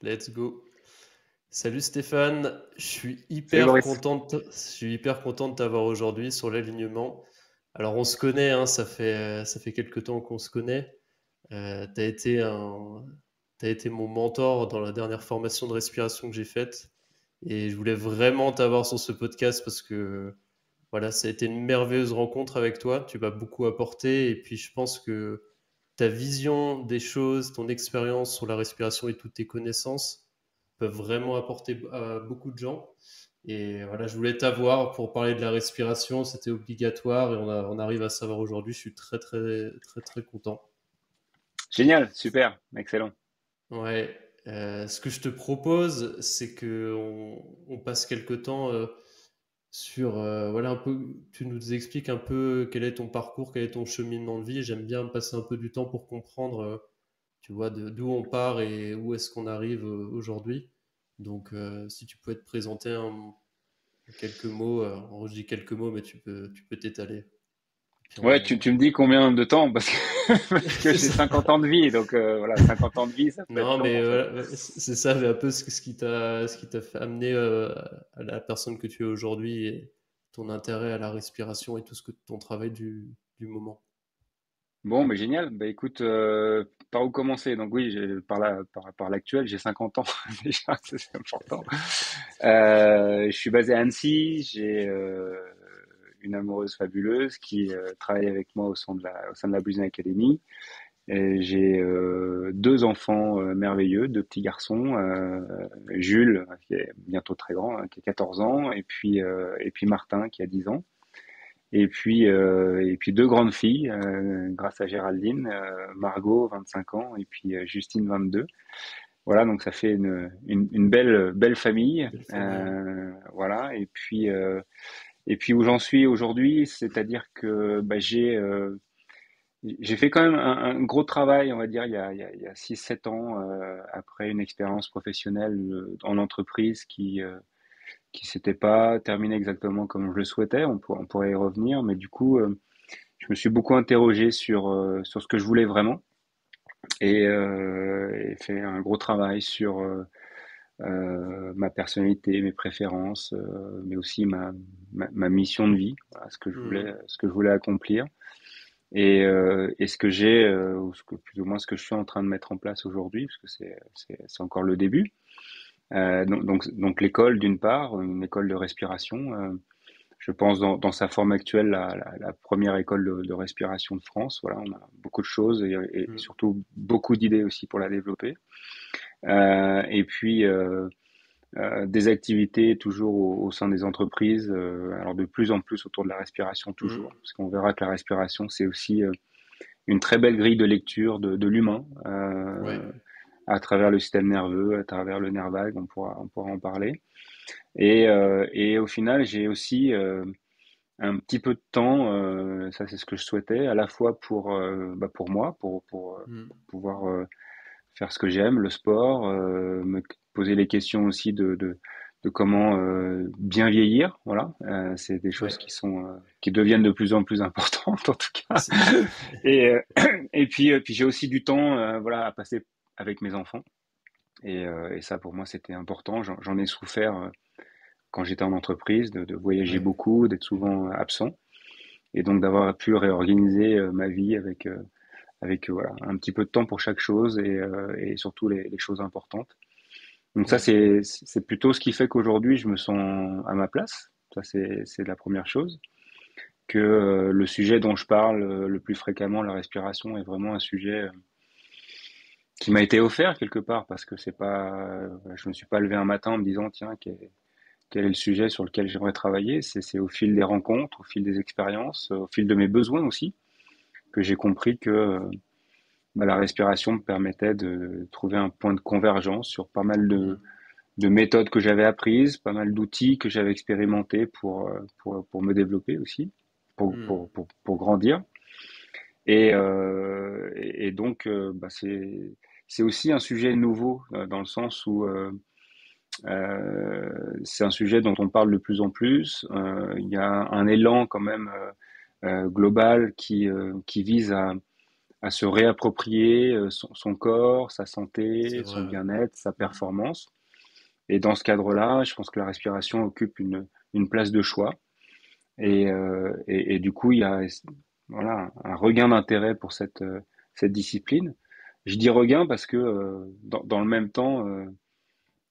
Let's go. Salut Stéphane, Salut Boris. je suis hyper content de t'avoir aujourd'hui sur l'alignement. Alors on se connaît, hein, ça fait quelques temps qu'on se connaît. Tu as été t'as été mon mentor dans la dernière formation de respiration que j'ai faite. Et je voulais vraiment t'avoir sur ce podcast parce que voilà, ça a été une merveilleuse rencontre avec toi. Tu m'as beaucoup apporté et puis je pense que ta vision des choses, ton expérience sur la respiration et toutes tes connaissances peuvent vraiment apporter à beaucoup de gens. Et voilà, je voulais t'avoir pour parler de la respiration, c'était obligatoire et on arrive à savoir aujourd'hui. Je suis très, très, très, très content. Génial, super, excellent. Ouais, ce que je te propose, c'est que on passe quelque temps sur, voilà, un peu, tu nous expliques un peu quel est ton parcours, quel est ton cheminement de vie. J'aime bien passer un peu du temps pour comprendre, tu vois, d'où on part et où est-ce qu'on arrive aujourd'hui. Donc, si tu pouvais te présenter en quelques mots, en je dis quelques mots, mais tu peux t'étaler. Puis Ouais, tu me dis combien de temps parce que, parce que j'ai 50 ans de vie, donc voilà, 50 ans de vie, ça peut être Non, long mais en fait. voilà, c'est ça, mais un peu ce qui t'a fait amener à la personne que tu es aujourd'hui et ton intérêt à la respiration et tout ce que ton travail du moment. Bon, mais génial. Bah écoute, par où commencer? Donc oui, par l'actuel, j'ai 50 ans déjà, ça, c'est important. Je suis basé à Annecy, j'ai une amoureuse fabuleuse qui travaille avec moi au sein de la Business Academy. Et j'ai deux enfants merveilleux, deux petits garçons, Jules qui est bientôt très grand, hein, qui a 14 ans, et puis Martin qui a 10 ans, et puis deux grandes filles, grâce à Géraldine, Margot 25 ans et puis Justine 22. Voilà, donc ça fait une belle famille, Belle famille. voilà. Et puis où j'en suis aujourd'hui, c'est-à-dire que bah, j'ai fait quand même un gros travail, on va dire, il y a 6-7 ans, après une expérience professionnelle en entreprise qui s'était pas terminée exactement comme je le souhaitais. On pourrait y revenir, mais du coup, je me suis beaucoup interrogé sur ce que je voulais vraiment et fait un gros travail sur ma personnalité, mes préférences, mais aussi ma mission de vie, voilà, Hmm. ce que je voulais accomplir. Et ce que j'ai, ou ce que, plus ou moins ce que je suis en train de mettre en place aujourd'hui, parce que c'est encore le début. Donc l'école d'une part, une école de respiration, je pense dans sa forme actuelle la première école de respiration de France. Voilà, on a beaucoup de choses et Hmm. surtout beaucoup d'idées aussi pour la développer. Et puis des activités toujours au sein des entreprises, alors de plus en plus autour de la respiration toujours, Hmm. parce qu'on verra que la respiration c'est aussi une très belle grille de lecture de l'humain Ouais. à travers le système nerveux, à travers le nerf vague, on pourra en parler. Et au final, j'ai aussi un petit peu de temps, ça c'est ce que je souhaitais, à la fois pour moi, Hmm. pour pouvoir faire ce que j'aime, le sport, me poser les questions aussi de comment bien vieillir. Voilà, c'est des Ouais. choses qui deviennent de plus en plus importantes en tout cas. C'est- Et puis j'ai aussi du temps, voilà, à passer avec mes enfants. Et ça pour moi c'était important. J'en ai souffert quand j'étais en entreprise, de voyager Ouais. beaucoup, d'être souvent absent, et donc d'avoir pu réorganiser ma vie avec voilà un petit peu de temps pour chaque chose et surtout les choses importantes. Donc ça, Ouais. c'est plutôt ce qui fait qu'aujourd'hui, je me sens à ma place. Ça, c'est la première chose. Que le sujet dont je parle le plus fréquemment, la respiration, est vraiment un sujet qui m'a été offert quelque part parce que c'est pas, je me suis pas levé un matin en me disant tiens quel est le sujet sur lequel j'aimerais travailler. C'est au fil des rencontres, au fil des expériences, au fil de mes besoins aussi que j'ai compris que bah, la respiration me permettait de trouver un point de convergence sur pas mal Hmm. de méthodes que j'avais apprises, pas mal d'outils que j'avais expérimentés pour me développer aussi, Hmm. pour grandir. Et donc, bah, c'est aussi un sujet nouveau dans le sens où c'est un sujet dont on parle de plus en plus. Il y a un élan quand même global qui vise à se réapproprier son corps, sa C'est santé, son vrai. Ouais. bien-être, sa Mm. performance. Et dans ce cadre-là, je pense que la respiration occupe une place de choix. Mm. Et du coup, il y a voilà, un regain d'intérêt pour cette discipline. Je dis regain parce que dans le même temps,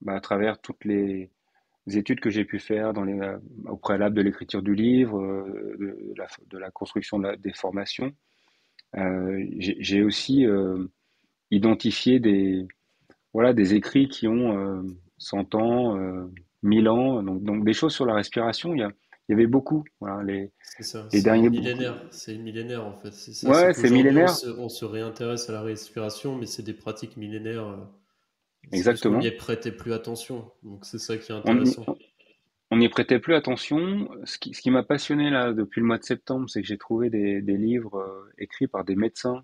à travers toutes les études que j'ai pu faire au préalable de l'écriture du livre, de la construction des formations, j'ai aussi identifié voilà, des écrits qui ont 100 ans, 1000 ans, donc des choses sur la respiration, il y avait beaucoup. Voilà, C'est ça, les c'est derniers bouquins. millénaire, c'est millénaire en fait. C'est ça, c'est Ouais, c'est qu'aujourd'hui millénaire, on se réintéresse à la respiration, mais c'est des pratiques millénaires. C'est juste qu'on n'y exactement. prêtait plus attention. Donc c'est ça qui est On n'y intéressant. on n'y prêtait plus attention. Ce qui m'a passionné là depuis le mois de septembre, c'est que j'ai trouvé des livres écrits par des médecins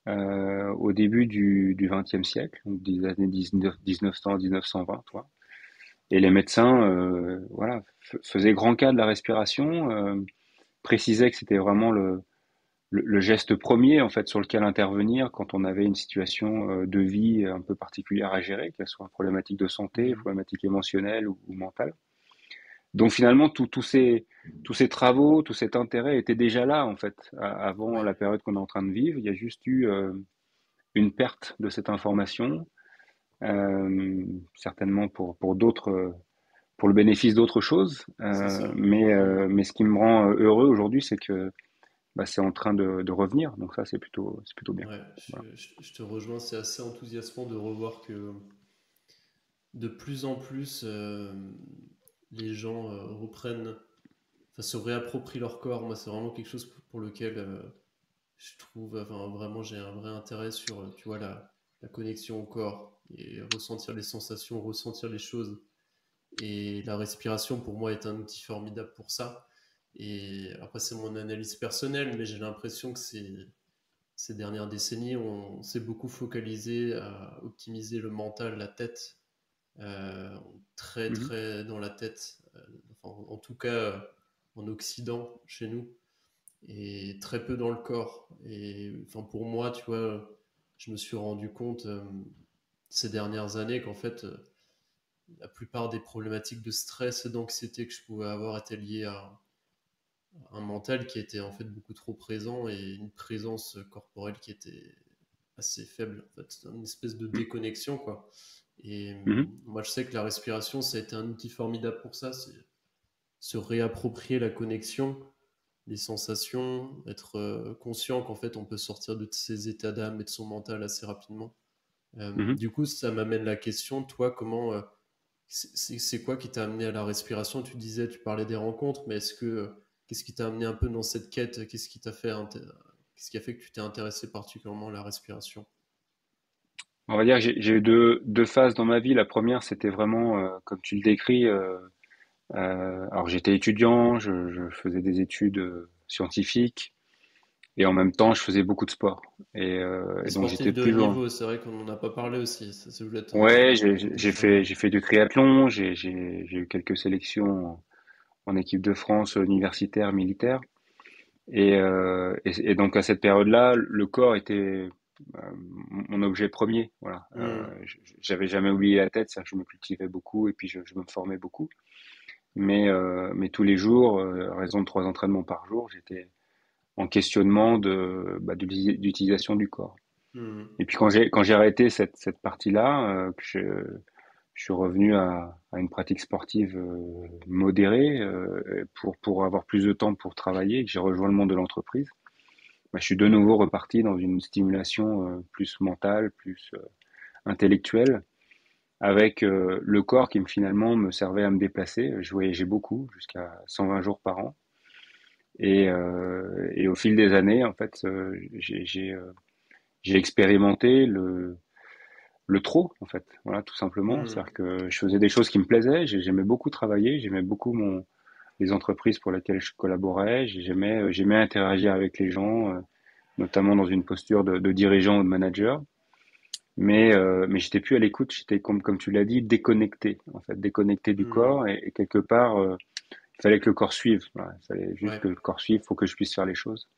au début du XXe siècle, donc des années 1900, 1920, toi. Et les médecins, voilà, faisaient grand cas de la respiration, précisaient que c'était vraiment le geste premier en fait sur lequel intervenir quand on avait une situation de vie un peu particulière à gérer, qu'elle soit une problématique de santé, une Mhm. problématique émotionnelle ou mentale. Donc finalement, tous ces travaux, tout cet intérêt était déjà là en fait avant Ouais, la période qu'on est en train de vivre. Il y a juste eu une perte de cette information, certainement pour d'autres, pour le bénéfice d'autres choses. c'est ça. Mhm. Mais ce qui me rend heureux aujourd'hui, c'est que c'est en train de revenir. Donc ça, c'est plutôt bien. Ouais, Voilà. je te rejoins, c'est assez enthousiasmant de revoir que de plus en plus les gens reprennent, enfin se réapproprient leur corps. Moi, c'est vraiment quelque chose pour lequel je trouve, enfin, vraiment, j'ai un vrai intérêt sur, tu vois, la connexion au corps et ressentir les sensations, ressentir les choses. Et la respiration, pour moi, est un outil formidable pour ça. Et après, c'est mon analyse personnelle, mais j'ai l'impression que ces dernières décennies, on s'est beaucoup focalisé à optimiser le mental, la tête, très, Mhm. très dans la tête, enfin, en tout cas en Occident, chez nous, et très peu dans le corps. Et enfin, pour moi, tu vois, je me suis rendu compte ces dernières années qu'en fait, la plupart des problématiques de stress et d'anxiété que je pouvais avoir étaient liées à un mental qui était en fait beaucoup trop présent et une présence corporelle qui était assez faible. En fait, c'est une espèce de déconnexion, quoi. Et Mhm. moi, je sais que la respiration, ça a été un outil formidable pour ça. C'est se réapproprier la connexion, les sensations, être conscient qu'en fait, on peut sortir de ses états d'âme et de son mental assez rapidement. Mhm. Du coup, ça m'amène la question, toi, comment c'est quoi qui t'a amené à la respiration? Tu disais, tu parlais des rencontres, mais est-ce que qu'est-ce qui t'a amené un peu dans cette quête? Qu'est-ce qui a fait que tu t'es intéressé particulièrement à la respiration? On va dire que j'ai eu deux phases dans ma vie. La première, c'était vraiment, comme tu le décris, alors j'étais étudiant, je faisais des études scientifiques et en même temps, je faisais beaucoup de sport. Les Et donc j'étais sportifs de haut plus en... niveau, c'est vrai qu'on n'en a pas parlé aussi. Ça voulait Ouais, t'en j'ai confirmer. fait du triathlon, j'ai eu quelques sélections en équipe de France universitaire, militaire. Et donc à cette période-là, le corps était mon objet premier. Voilà. Hmm. J'avais jamais oublié la tête, c'est-à-dire que je me cultivais beaucoup et puis je me formais beaucoup. Mais tous les jours, à raison de 3 entraînements par jour, j'étais en questionnement d'utilisation du corps. Hmm. Et puis quand j'ai arrêté cette partie-là, que je suis revenu à une pratique sportive modérée pour avoir plus de temps pour travailler, et que j'ai rejoint le monde de l'entreprise. Je suis de nouveau reparti dans une stimulation plus mentale, plus intellectuelle, avec le corps qui finalement me servait à me déplacer. Je voyageais beaucoup, jusqu'à 120 jours par an. Et au fil des années, en fait, j'ai expérimenté le trop, en fait. Voilà, tout simplement. Hmm. C'est-à-dire que je faisais des choses qui me plaisaient. J'aimais beaucoup travailler. J'aimais beaucoup les entreprises pour lesquelles je collaborais. J'aimais interagir avec les gens, notamment dans une posture de dirigeant ou de manager. Mais j'étais plus à l'écoute. J'étais, comme tu l'as dit, déconnecté, en fait, déconnecté du Hmm. corps. Et quelque part, il fallait que le corps suive. Voilà, il fallait juste Ouais. que le corps suive. Il faut que je puisse faire les choses.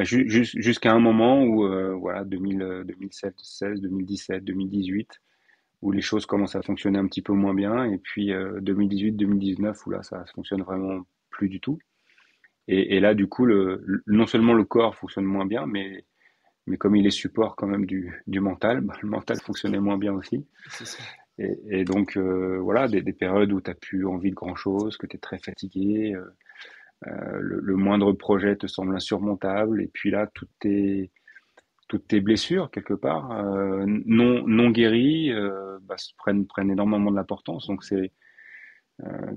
Jusqu'à un moment où, voilà, 2016, 2017, 2018, où les choses commencent à fonctionner un petit peu moins bien. Et puis 2018, 2019, où là, ça fonctionne vraiment plus du tout. Et là, du coup, non seulement le corps fonctionne moins bien, mais comme il est support quand même du mental, bah, le mental C'est fonctionnait ça. moins bien aussi. C'est ça. Et donc, voilà, des périodes où tu n'as plus envie de grand-chose, que tu es très fatigué, le moindre projet te semble insurmontable, et puis là, toutes tes blessures, quelque part, non guéries, bah, prennent énormément de l'importance. Donc,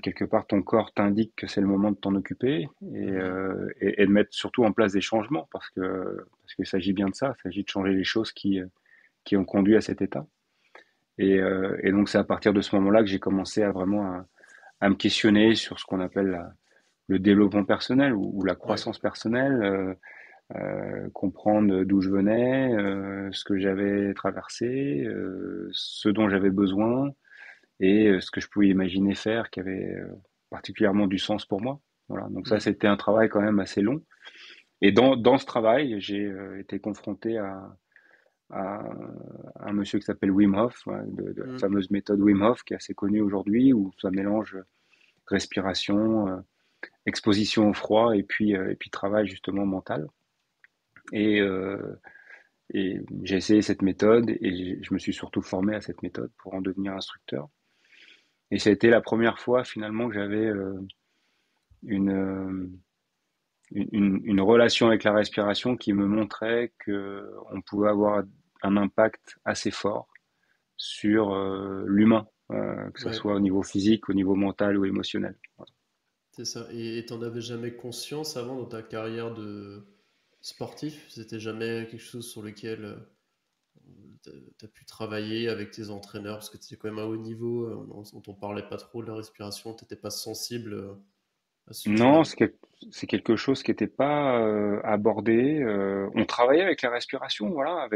quelque part, ton corps t'indique que c'est le moment de t'en occuper Mhm. et de mettre surtout en place des changements, parce qu'il s'agit bien de ça, il s'agit de changer les choses qui ont conduit à cet état. Et donc, c'est à partir de ce moment-là que j'ai commencé à me questionner sur ce qu'on appelle le développement personnel ou la Ouais. croissance personnelle, comprendre d'où je venais, ce que j'avais traversé, ce dont j'avais besoin et ce que je pouvais imaginer faire qui avait particulièrement du sens pour moi. Voilà. Donc ça, Mhm. c'était un travail quand même assez long. Et dans ce travail, j'ai été confronté à un monsieur qui s'appelle Wim Hof, ouais, de la Mhm. fameuse méthode Wim Hof qui est assez connue aujourd'hui, où ça mélange respiration, exposition au froid et puis travail justement mental. Et, euh, et j'ai essayé cette méthode et je me suis surtout formé à cette méthode pour en devenir instructeur. Et ça a été la première fois finalement que j'avais une, euh, une relation avec la respiration qui me montrait que on pouvait avoir un impact assez fort sur l'humain, que ce Ouais. soit au niveau physique, au niveau mental ou émotionnel. Voilà. C'est ça. Et t'en avais jamais conscience avant dans ta carrière de sportif? C'était jamais quelque chose sur lequel t'as pu travailler avec tes entraîneurs parce que tu es quand même à haut niveau, on t'en parlait pas trop de la respiration, t'étais pas sensible à ce Non, sujet-là. c'est quelque chose qui n'était pas abordé. On travaillait avec la respiration, voilà,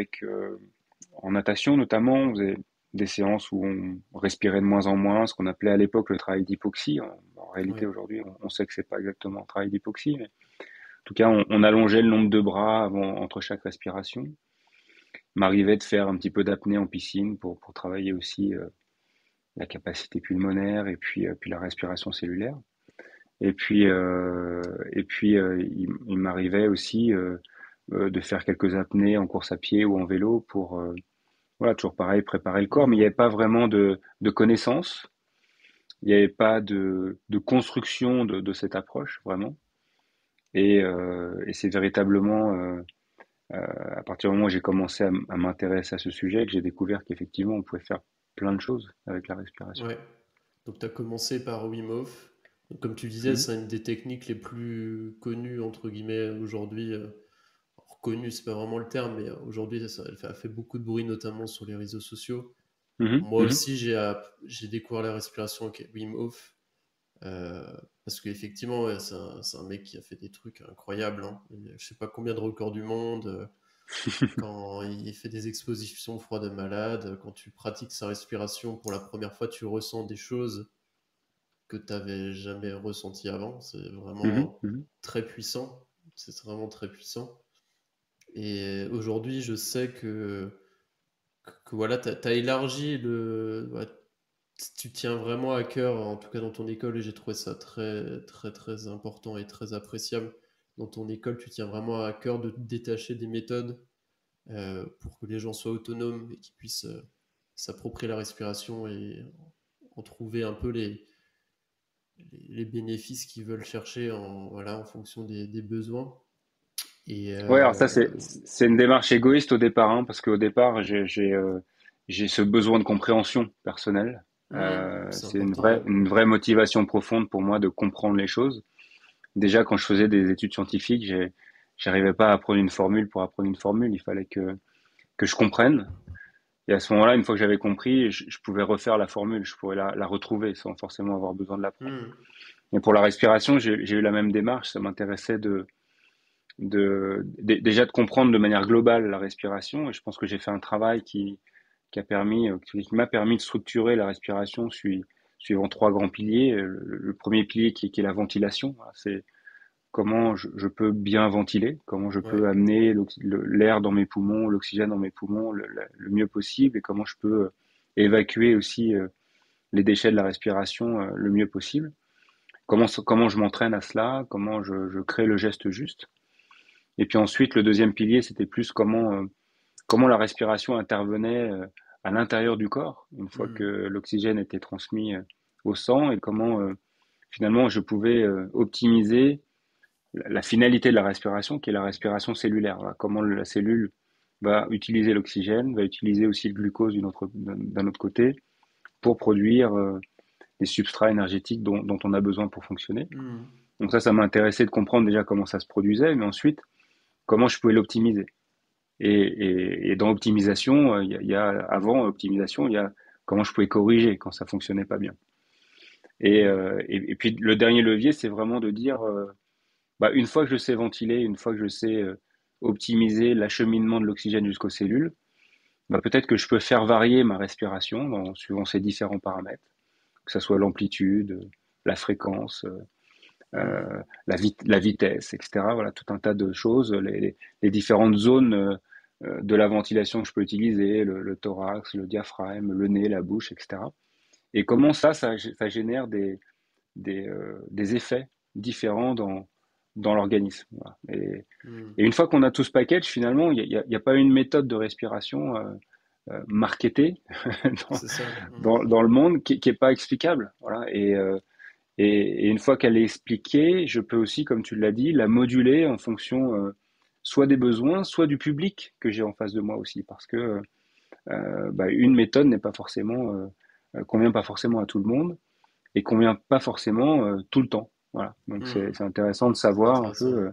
en natation notamment, on faisait des séances où on respirait de moins en moins, ce qu'on appelait à l'époque le travail d'hypoxie. En réalité, Ouais. aujourd'hui, on sait que c'est pas exactement un travail d'hypoxie, mais en tout cas, on allongeait le nombre de bras entre chaque respiration. Il m'arrivait de faire un petit peu d'apnée en piscine pour travailler aussi la capacité pulmonaire puis la respiration cellulaire. Il m'arrivait aussi de faire quelques apnées en course à pied ou en vélo pour, voilà, toujours pareil, préparer le corps. Mais il n'y Mhm. avait pas vraiment de connaissances, il n'y avait pas de construction de cette approche, vraiment. Et c'est véritablement à partir du moment où j'ai commencé à m'intéresser à ce sujet que j'ai découvert qu'effectivement, on pouvait faire plein de choses avec la respiration. Ouais. Donc tu as commencé par Wim Hof. Donc, comme tu disais, Mhm. c'est une des techniques les plus connues entre guillemets aujourd'hui. Reconnue, c'est pas vraiment le terme, mais aujourd'hui elle fait beaucoup de bruit, notamment sur les réseaux sociaux. Mhm. Moi Mhm. aussi, j'ai découvert la respiration avec Wim Hof. Euh, Parce qu'effectivement, ouais, c'est un mec qui a fait des trucs incroyables, hein. Je sais pas combien de records du monde. Quand il fait des expositions au froid de malade, quand tu pratiques sa respiration pour la première fois, tu ressens des choses que tu n'avais jamais ressenties avant. C'est Mhm. vraiment Mhm. très puissant. C'est vraiment très puissant. Et aujourd'hui, je sais que voilà, tu as élargi ouais, tu tiens vraiment à cœur, en tout cas dans ton école, et j'ai trouvé ça très, très, très important et très appréciable. Dans ton école, tu tiens vraiment à cœur de te détacher des méthodes pour que les gens soient autonomes et qu'ils puissent s'approprier la respiration et en trouver un peu les bénéfices qu'ils veulent chercher voilà, en fonction des besoins. Et Ouais, alors ça c'est une démarche égoïste au départ, hein, parce qu'au départ j'ai ce besoin de compréhension personnelle. c'est C'est important, ouais. une vraie motivation profonde pour moi de comprendre les choses. Déjà quand je faisais des études scientifiques, j'arrivais pas à apprendre une formule pour apprendre une formule. Il fallait que je comprenne. Et à ce moment-là, une fois que j'avais compris, je pouvais refaire la formule, je pourrais la retrouver sans forcément avoir besoin de l'apprendre. Hmm. Et pour la respiration, j'ai eu la même démarche. Ça m'intéressait déjà de comprendre de manière globale la respiration. Et je pense que j'ai fait un travail qui a permis, qui m'a permis de structurer la respiration suivant trois grands piliers. Le premier pilier qui est la ventilation. Voilà, c'est comment je peux bien ventiler, comment je Ouais. peux amener l'air dans mes poumons, l'oxygène dans mes poumons le mieux possible, et comment je peux évacuer aussi les déchets de la respiration le mieux possible. Comment je m'entraîne à cela, comment je crée le geste juste. Et puis ensuite, le deuxième pilier, c'était plus comment la respiration intervenait à l'intérieur du corps, une fois que Hmm. l'oxygène était transmis au sang, et comment finalement je pouvais optimiser la finalité de la respiration, qui est la respiration cellulaire. Voilà, comment la cellule va utiliser l'oxygène, va utiliser aussi le glucose d'un autre côté pour produire les substrats énergétiques dont on a besoin pour fonctionner. Hmm. Donc ça m'a intéressé de comprendre déjà comment ça se produisait, mais ensuite, comment je pouvais l'optimiser. Et dans optimisation, avant optimisation, il y a comment je pouvais corriger quand ça fonctionnait pas bien. Hmm. Et puis le dernier levier, c'est vraiment de dire, bah, une fois que je sais ventiler, une fois que je sais optimiser l'acheminement de l'oxygène jusqu'aux cellules, bah, peut-être que je peux faire varier ma respiration suivant ces différents paramètres, que ce soit l'amplitude, la fréquence, Hmm. la vitesse, etc. Voilà, tout un tas de choses, les différentes zones de la ventilation que je peux utiliser, le thorax, le diaphragme, le nez, la bouche, etc. Et comment ça génère des effets différents dans l'organisme. Voilà. Hmm. Et une fois qu'on a tout ce package, finalement, il y a pas une méthode de respiration marketée dans, C'est ça. Hmm. dans le monde qui est pas explicable. Voilà. Et une fois qu'elle est expliquée, je peux aussi, comme tu l'as dit, la moduler en fonction soit des besoins, soit du public que j'ai en face de moi aussi, parce que bah, une méthode n'est pas forcément convient pas forcément à tout le monde et convient pas forcément tout le temps. Voilà. Donc Hmm. c'est intéressant de C'est savoir un peu intéressant.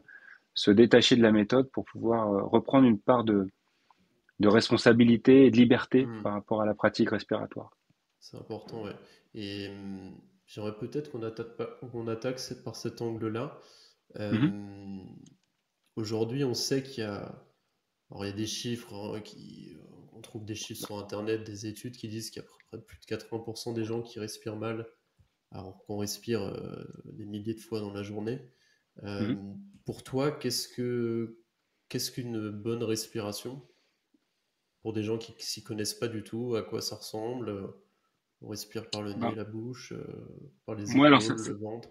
se détacher de la méthode pour pouvoir reprendre une part de responsabilité et de liberté Hmm. par rapport à la pratique respiratoire. C'est important, ouais. Et j'aimerais peut-être qu'on attaque par cet angle-là. Mhm. Euh, Aujourd'hui, on sait qu'il y a, alors il y a des chiffres, hein, on trouve des chiffres sur Internet, des études qui disent qu'il y a à peu près plus de 80% des gens qui respirent mal, alors qu'on respire des milliers de fois dans la journée. Euh, Mhm. pour toi, qu'est-ce qu'une bonne respiration pour des gens qui s'y connaissent pas du tout, à quoi ça ressemble? On respire par le nez, Ben, la bouche, par les moi, alors épaules, le ventre.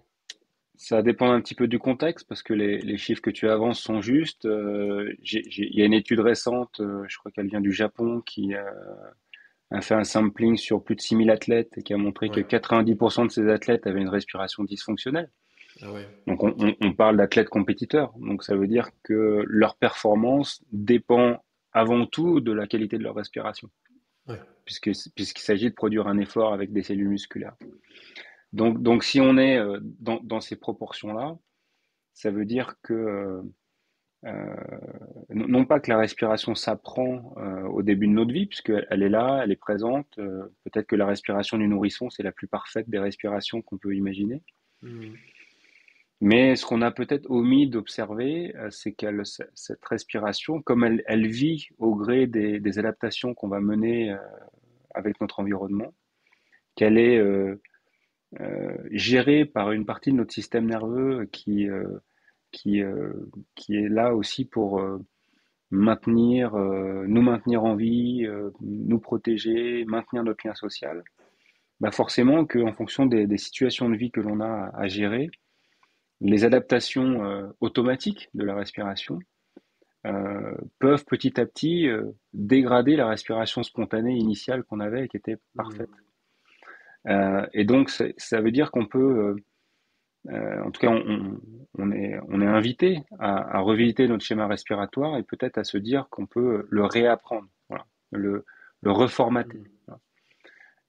ça dépend un petit peu du contexte parce que les chiffres que tu avances sont justes. Il y a une étude récente, je crois qu'elle vient du Japon, qui a fait un sampling sur plus de 6000 athlètes et qui a montré que Ouais. 90% de ces athlètes avaient une respiration dysfonctionnelle. Ah ouais. Donc Ok. on parle d'athlètes compétiteurs. Donc ça veut dire que leur performance dépend avant tout de la qualité de leur respiration, Ouais. puisqu'il s'agit de produire un effort avec des cellules musculaires. Donc si on est dans ces proportions-là, ça veut dire que non pas que la respiration s'apprend au début de notre vie, puisqu'elle elle est là, elle est présente. Peut-être que la respiration du nourrisson, c'est la plus parfaite des respirations qu'on peut imaginer. Hmm. Mais ce qu'on a peut-être omis d'observer, c'est cette respiration, comme elle vit au gré des adaptations qu'on va mener avec notre environnement, qu'elle est gérée par une partie de notre système nerveux qui, euh, qui est là aussi pour nous maintenir en vie, nous protéger, maintenir notre lien social. Bah forcément qu'en fonction des situations de vie que l'on a à gérer, les adaptations automatiques de la respiration peuvent petit à petit dégrader la respiration spontanée initiale qu'on avait et qui était Hmm. parfaite. Et donc ça veut dire qu'on peut, en tout cas, on est invité à revisiter notre schéma respiratoire et peut-être à se dire qu'on peut le réapprendre, voilà, le reformater. Hmm. Voilà.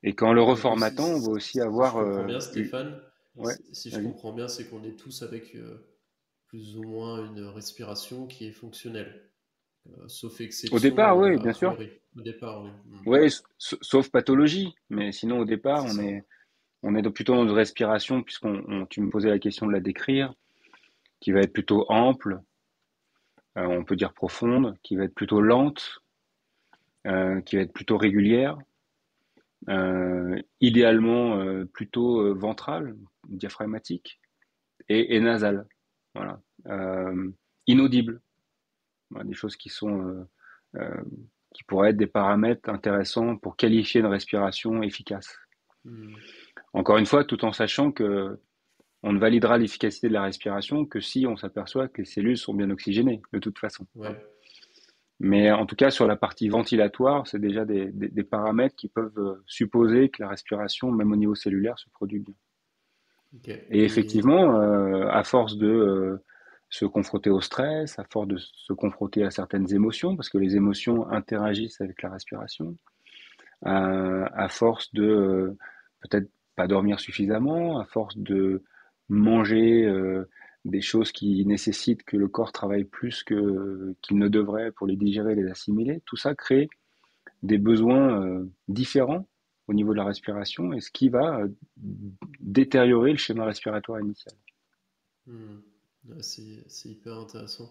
Et qu'en le Donc reformatant, on va aussi si je avoir comprends bien, Stéphane, ouais, si je vas-y. comprends bien, c'est qu'on est tous avec plus ou moins une respiration qui est fonctionnelle. Sauf Au exception départ, oui, a bien sûr. priori. Au départ, oui. Hmm. Ouais, sauf pathologie. Mais sinon, au départ, C'est ça. on est plutôt dans une respiration, tu me posais la question de la décrire, qui va être plutôt ample, on peut dire profonde, qui va être plutôt lente, qui va être plutôt régulière, idéalement plutôt ventrale, diaphragmatique, et nasale. Voilà. euh, inaudibles. Voilà, des choses euh, qui pourraient être des paramètres intéressants pour qualifier une respiration efficace. Hmm. Encore une fois, tout en sachant que on ne validera l'efficacité de la respiration que si on s'aperçoit que les cellules sont bien oxygénées, de toute façon. Ouais. Mais en tout cas, sur la partie ventilatoire, c'est déjà des paramètres qui peuvent supposer que la respiration, même au niveau cellulaire, se produit bien. Ok. Et Et effectivement, à force de se confronter au stress, à force de se confronter à certaines émotions, parce que les émotions interagissent avec la respiration, à force de peut-être pas dormir suffisamment, à force de manger des choses qui nécessitent que le corps travaille plus qu'il ne devrait pour les digérer, les assimiler, tout ça crée des besoins différents au niveau de la respiration et ce qui va détériorer le schéma respiratoire initial. hmm, ouais, c'est hyper intéressant.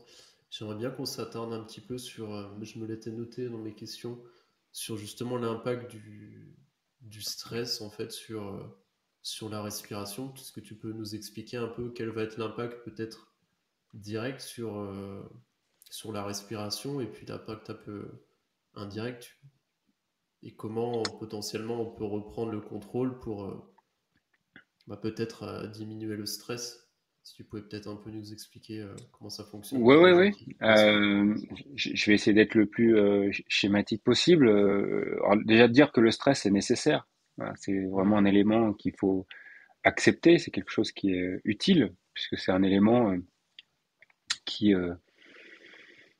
J'aimerais bien qu'on s'attarde un petit peu sur, je me l'étais noté dans mes questions, sur justement l'impact du stress en fait sur la respiration. Est-ce que tu peux nous expliquer un peu quel va être l'impact peut-être direct sur la respiration et puis l'impact un peu indirect et comment potentiellement on peut reprendre le contrôle pour peut-être diminuer le stress. Si tu pouvais peut-être un peu nous expliquer comment ça fonctionne Oui, pour oui, les gens oui. qui connaissent pas. Je vais essayer d'être le plus schématique possible. Alors, déjà de dire que le stress est nécessaire. Voilà, c'est vraiment un Hmm. élément qu'il faut accepter. C'est quelque chose qui est utile puisque c'est un élément qui euh,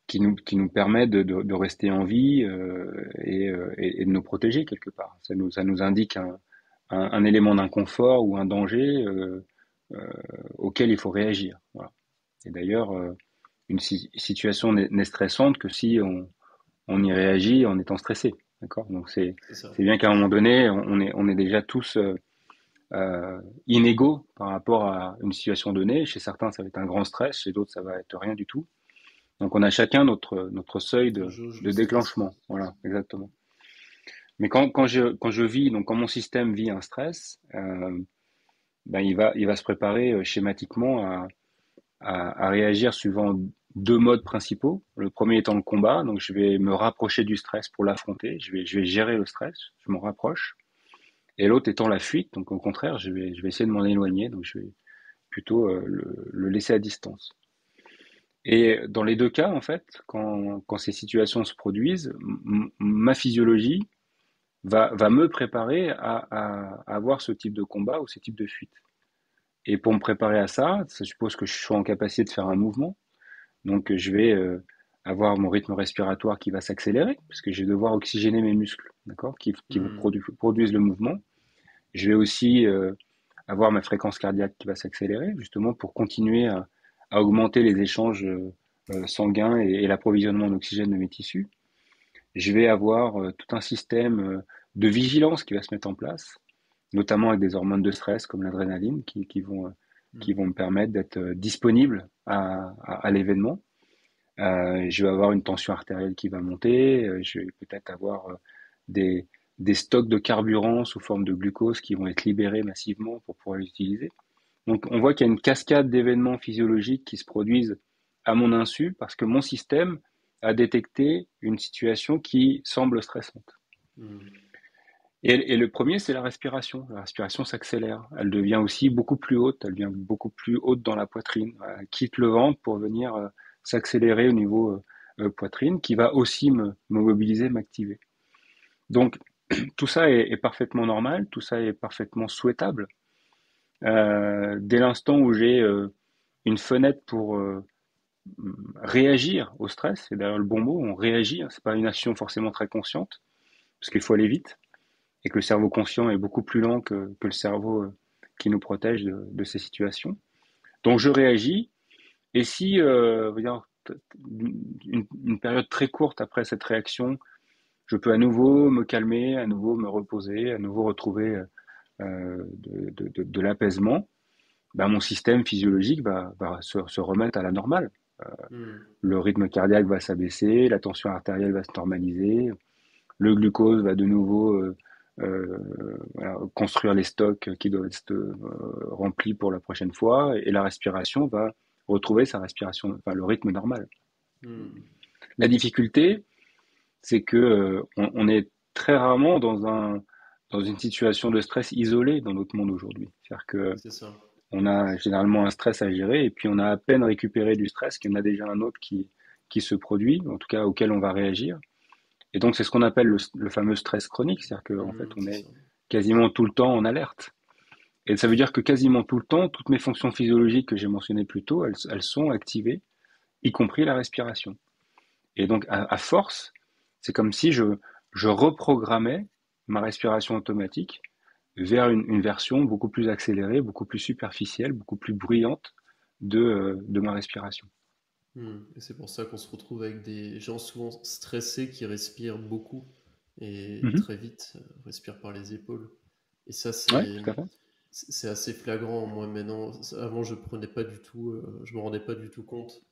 qui nous permet de rester en vie et de nous protéger quelque part. Ça nous indique un élément d'inconfort ou un danger euh, auquel il faut réagir. Voilà. Et d'ailleurs, une situation n'est stressante que si on y réagit en étant stressé. D'accord. Donc C'est ça. c'est bien qu'à un moment donné, on est déjà tous inégaux par rapport à une situation donnée. Chez certains, ça va être un grand stress, chez d'autres, ça va être rien du tout. Donc on a chacun notre seuil Notre jauge de de stress, quoi. déclenchement. Voilà, exactement. Mais quand je vis, donc quand mon système vit un stress, ben il va se préparer schématiquement à réagir suivant deux modes principaux. Le premier étant le combat, donc je vais me rapprocher du stress pour l'affronter, je vais gérer le stress, je m'en rapproche. Et l'autre étant la fuite, donc au contraire, je vais essayer de m'en éloigner, donc je vais plutôt le laisser à distance. Et dans les deux cas, en fait, quand ces situations se produisent, ma physiologie va me préparer à avoir ce type de combat ou ce type de fuite. Et pour me préparer à ça, ça suppose que je sois en capacité de faire un mouvement. Donc je vais avoir mon rythme respiratoire qui va s'accélérer, parce que je vais devoir oxygéner mes muscles, d'accord, qui vont Hmm. produisent le mouvement. Je vais aussi avoir ma fréquence cardiaque qui va s'accélérer, justement pour continuer à augmenter les échanges sanguins et l'approvisionnement en oxygène de mes tissus. Je vais avoir tout un système de vigilance qui va se mettre en place, notamment avec des hormones de stress comme l'adrénaline qui Hmm. vont me permettre d'être disponible à l'événement. Je vais avoir une tension artérielle qui va monter, je vais peut-être avoir des, des stocks de carburant sous forme de glucose qui vont être libérés massivement pour pouvoir les utiliser. Donc on voit qu'il y a une cascade d'événements physiologiques qui se produisent à mon insu parce que mon système a détecté une situation qui semble stressante. Hmm. Et le premier, c'est la respiration. La respiration s'accélère. Elle devient aussi beaucoup plus haute. Elle devient beaucoup plus haute dans la poitrine. Elle quitte le ventre pour venir s'accélérer au niveau poitrine, qui va aussi me mobiliser, m'activer. Donc, tout ça est parfaitement normal. Tout ça est parfaitement souhaitable. Dès l'instant où j'ai une fenêtre pour réagir au stress, c'est d'ailleurs le bon mot, on réagit, hein, c'est pas une action forcément très consciente, parce qu'il faut aller vite, et que le cerveau conscient est beaucoup plus lent que le cerveau qui nous protège de ces situations. Donc je réagis, et si une période très courte après cette réaction, je peux à nouveau me calmer, à nouveau me reposer, à nouveau retrouver de l'apaisement, ben, mon système physiologique va se remettre à la normale. Hmm. Le rythme cardiaque va s'abaisser, la tension artérielle va se normaliser, le glucose va de nouveau voilà, construire les stocks qui doivent être remplis pour la prochaine fois, et la respiration va retrouver sa respiration, enfin le rythme normal. Hmm. La difficulté, c'est que on est très rarement dans une situation de stress isolée dans notre monde aujourd'hui. C'est-à-dire que C'est ça. on a généralement un stress à gérer et puis on a à peine récupéré du stress qu'il y en a déjà un autre qui se produit, en tout cas auquel on va réagir. Et donc c'est ce qu'on appelle le fameux stress chronique, c'est-à-dire qu'en fait Hmm, on c'est est ça. quasiment tout le temps en alerte. Et ça veut dire que quasiment tout le temps, toutes mes fonctions physiologiques que j'ai mentionnées plus tôt, elles sont activées, y compris la respiration. Et donc à force, c'est comme si je reprogrammais ma respiration automatique vers une version beaucoup plus accélérée, beaucoup plus superficielle, beaucoup plus bruyante de ma respiration. Et c'est pour ça qu'on se retrouve avec des gens souvent stressés qui respirent beaucoup et Mhm. très vite, respirent par les épaules. Et ça, Ouais, tout à fait. c'est assez flagrant. Moi, maintenant, avant, je prenais pas du tout, je me rendais pas du tout compte.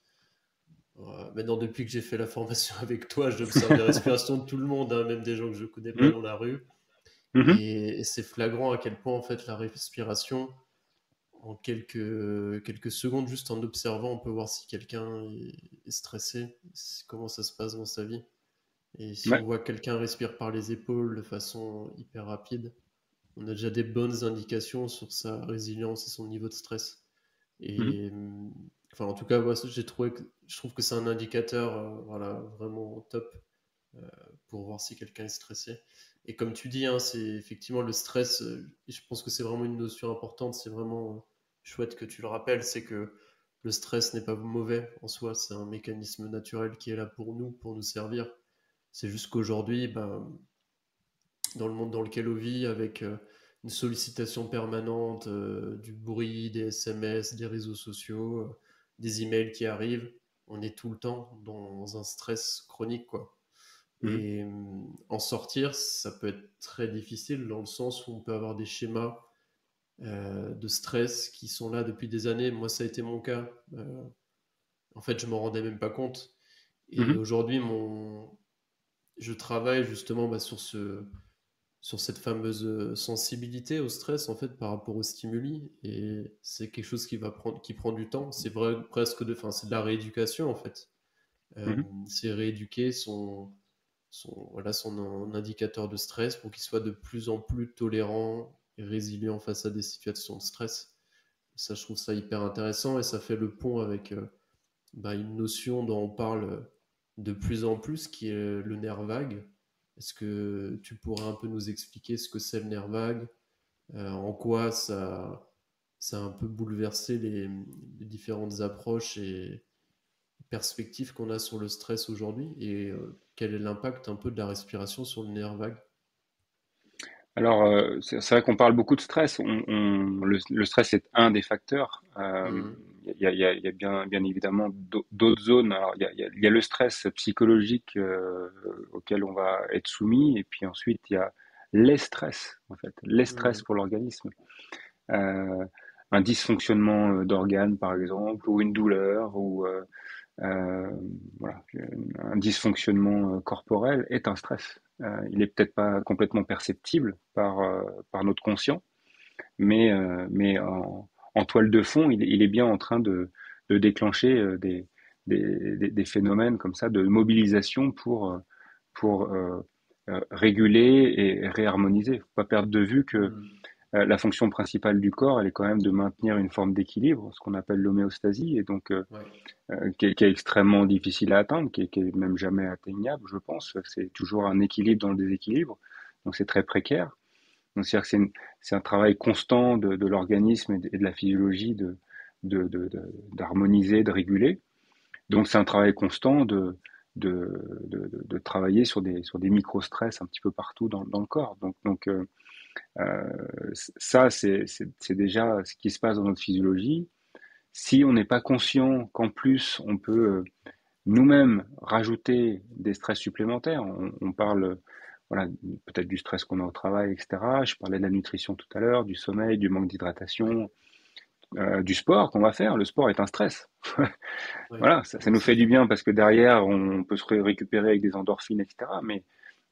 Maintenant, depuis que j'ai fait la formation avec toi, j'observe les respirations de tout le monde, hein, même des gens que je connais pas Mhm. dans la rue. Mhm. Et c'est flagrant à quel point, en fait, la respiration, en quelques secondes, juste en observant, on peut voir si quelqu'un est stressé, comment ça se passe dans sa vie. Et si on Ouais. voit que quelqu'un respire par les épaules de façon hyper rapide, on a déjà des bonnes indications sur sa résilience et son niveau de stress. Mhm. Et enfin, en tout cas, moi, je trouve que c'est un indicateur, voilà, vraiment top euh, pour voir si quelqu'un est stressé. Et comme tu dis, hein, c'est effectivement le stress. Et je pense que c'est vraiment une notion importante. C'est vraiment chouette que tu le rappelles. C'est que le stress n'est pas mauvais en soi. C'est un mécanisme naturel qui est là pour nous servir. C'est juste qu'aujourd'hui, ben, dans le monde dans lequel on vit, avec une sollicitation permanente, du bruit, des SMS, des réseaux sociaux, des emails qui arrivent, on est tout le temps dans un stress chronique, quoi. Mhm. Et en sortir, ça peut être très difficile dans le sens où on peut avoir des schémas de stress qui sont là depuis des années. Moi, ça a été mon cas. En fait, je m'en rendais même pas compte. Et Mhm. aujourd'hui, je travaille justement bah, sur cette fameuse sensibilité au stress en fait par rapport aux stimuli. Et c'est quelque chose qui prend du temps. C'est vrai, presque enfin, c'est de la rééducation en fait. Euh, Mhm. c'est rééduquer voilà, indicateur de stress pour qu'il soit de plus en plus tolérant et résilient face à des situations de stress. Et ça, je trouve ça hyper intéressant et ça fait le pont avec bah, une notion dont on parle de plus en plus, qui est le nerf vague. Est-ce que tu pourrais un peu nous expliquer ce que c'est le nerf vague, en quoi ça a un peu bouleversé les différentes approches et perspectives qu'on a sur le stress aujourd'hui et quel est l'impact un peu de la respiration sur le nerf vague? Alors, c'est vrai qu'on parle beaucoup de stress. Le stress est un des facteurs. Mhm. Il y a bien évidemment d'autres zones. Alors, il y a le stress psychologique auquel on va être soumis, et puis ensuite il y a les stress, en fait, les stress Mhm. pour l'organisme. Euh, un dysfonctionnement d'organes, par exemple, ou une douleur, ou euh, voilà, un dysfonctionnement corporel est un stress. Il est peut-être pas complètement perceptible par notre conscient, mais en toile de fond, il est bien en train de déclencher des phénomènes comme ça de mobilisation pour réguler et réharmoniser. Il ne faut pas perdre de vue que Mhm. la fonction principale du corps, elle est quand même de maintenir une forme d'équilibre, ce qu'on appelle l'homéostasie, et donc Ouais. qui est extrêmement difficile à atteindre, qui est même jamais atteignable, je pense. C'est toujours un équilibre dans le déséquilibre, donc c'est très précaire. Donc c'est-à-dire que c'est un travail constant de l'organisme et de la physiologie d'harmoniser, de réguler. Donc c'est un travail constant de travailler sur des micro-stress un petit peu partout dans le corps. Euh, ça, c'est déjà ce qui se passe dans notre physiologie. Si on n'est pas conscient qu'en plus on peut nous-mêmes rajouter des stress supplémentaires, on parle voilà, peut-être du stress qu'on a au travail, etc. Je parlais de la nutrition tout à l'heure, du sommeil, du manque Ouais. d'hydratation, du sport qu'on va faire. Le sport est un stress. Ouais. Voilà, ça Ouais, nous c'est fait du clair. bien parce que derrière, on peut se récupérer avec des endorphines, etc.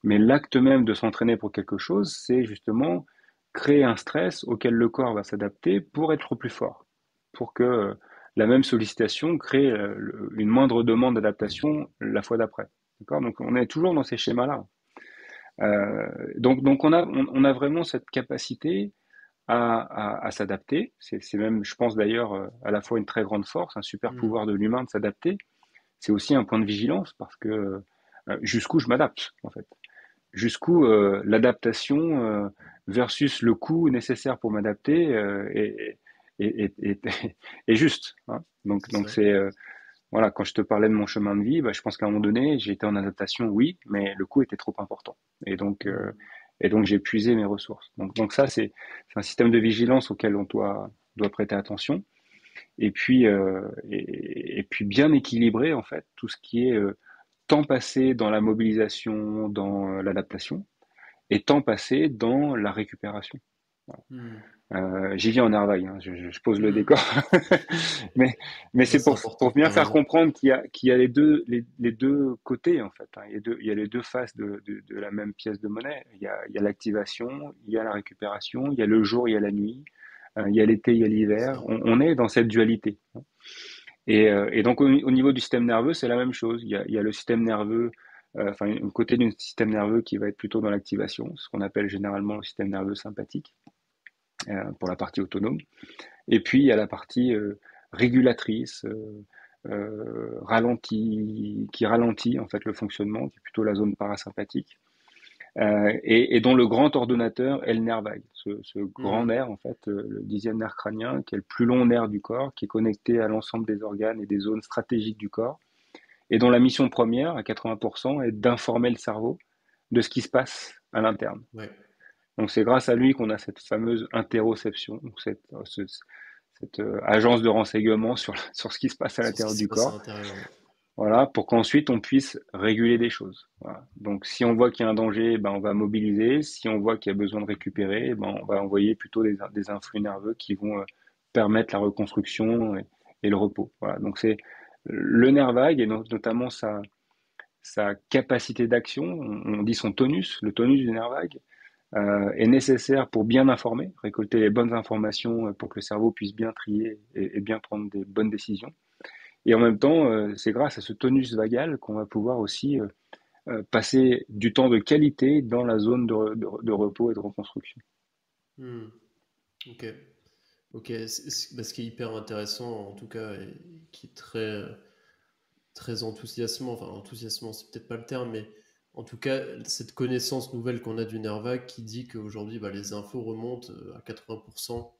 Mais l'acte même de s'entraîner pour quelque chose, c'est justement créer un stress auquel le corps va s'adapter pour être plus fort, pour que la même sollicitation crée une moindre demande d'adaptation la fois d'après. D'accord? Donc on est toujours dans ces schémas-là. Donc on a vraiment cette capacité à s'adapter. C'est même, je pense d'ailleurs, à la fois une très grande force, un super Hmm. pouvoir de l'humain de s'adapter. C'est aussi un point de vigilance parce que jusqu'où je m'adapte en fait, jusqu'où l'adaptation versus le coût nécessaire pour m'adapter est juste. Hein. C'est Donc ça. c'est voilà, quand je te parlais de mon chemin de vie, bah, je pense qu'à un moment donné, j'ai été en adaptation, oui, mais le coût était trop important. Hmm. Et donc j'ai puisé mes ressources. Donc ça, c'est un système de vigilance auquel doit prêter attention. Et puis bien équilibrer en fait tout ce qui est temps passé dans la mobilisation, dans l'adaptation, et temps passé dans la récupération. Voilà. Hmm. J'y viens en Nervaille, hein, je pose le Hmm. décor, mais, mais Non, c'est c'est important, pour bien t'as faire raison. comprendre qu'il y a les deux côtés en fait. Hein. Il y a les deux faces de la même pièce de monnaie. Il y a l'activation, il y a la récupération, il y a le jour, il y a la nuit, il y a l'été, il y a C'est l'hiver. ça. On est dans cette dualité. Hein. Et donc au niveau du système nerveux, c'est la même chose. Il y a le système nerveux, enfin un côté du système nerveux qui va être plutôt dans l'activation, ce qu'on appelle généralement le système nerveux sympathique pour la partie autonome. Et puis il y a la partie régulatrice, qui ralentit en fait le fonctionnement, qui est plutôt la zone parasympathique, et dont le grand ordonnateur est le nerf vague, ce grand Hmm. nerf en fait, le 10e nerf crânien, qui est le plus long nerf du corps, qui est connecté à l'ensemble des organes et des zones stratégiques du corps, et dont la mission première, à 80%, est d'informer le cerveau de ce qui se passe à l'interne. Ouais. Donc c'est grâce à lui qu'on a cette fameuse interoception, donc cette agence de renseignement sur ce qui se passe à Sur ce qui l'intérieur se du passe à corps, l'intérieur. Ouais. voilà, pour qu'ensuite on puisse réguler des choses. Voilà. Donc si on voit qu'il y a un danger, ben, on va mobiliser. Si on voit qu'il y a besoin de récupérer, ben, on va envoyer plutôt des influx nerveux qui vont permettre la reconstruction et le repos. Voilà. Donc c'est le nerf vague et notamment sa capacité d'action, on dit son tonus, le tonus du nerf vague, est nécessaire pour bien informer, récolter les bonnes informations pour que le cerveau puisse bien trier et bien prendre des bonnes décisions. Et en même temps, c'est grâce à ce tonus vagal qu'on va pouvoir aussi passer du temps de qualité dans la zone de repos et de reconstruction. Hmm. Ok. Ok. Bah, ce qui est hyper intéressant, en tout cas, et qui est très enthousiasmant, enfin enthousiasmant, c'est peut-être pas le terme, mais en tout cas, cette connaissance nouvelle qu'on a du nerf vague qui dit qu'aujourd'hui, bah, les infos remontent à 80%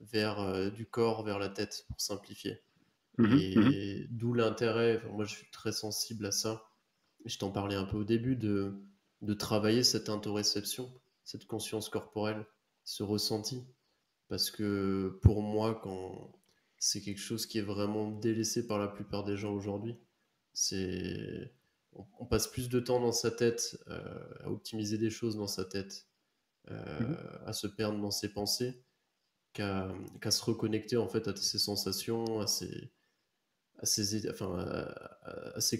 vers du corps, vers la tête, pour simplifier. Mhm, mhm, Et d'où l'intérêt, enfin, moi je suis très sensible à ça, je t'en parlais un peu au début, de travailler cette interoception, cette conscience corporelle, ce ressenti. Parce que pour moi, quand c'est quelque chose qui est vraiment délaissé par la plupart des gens aujourd'hui, c'est on passe plus de temps dans sa tête à optimiser des choses dans sa tête, mhm, à se perdre dans ses pensées, qu'à se reconnecter en fait à ses sensations, à ces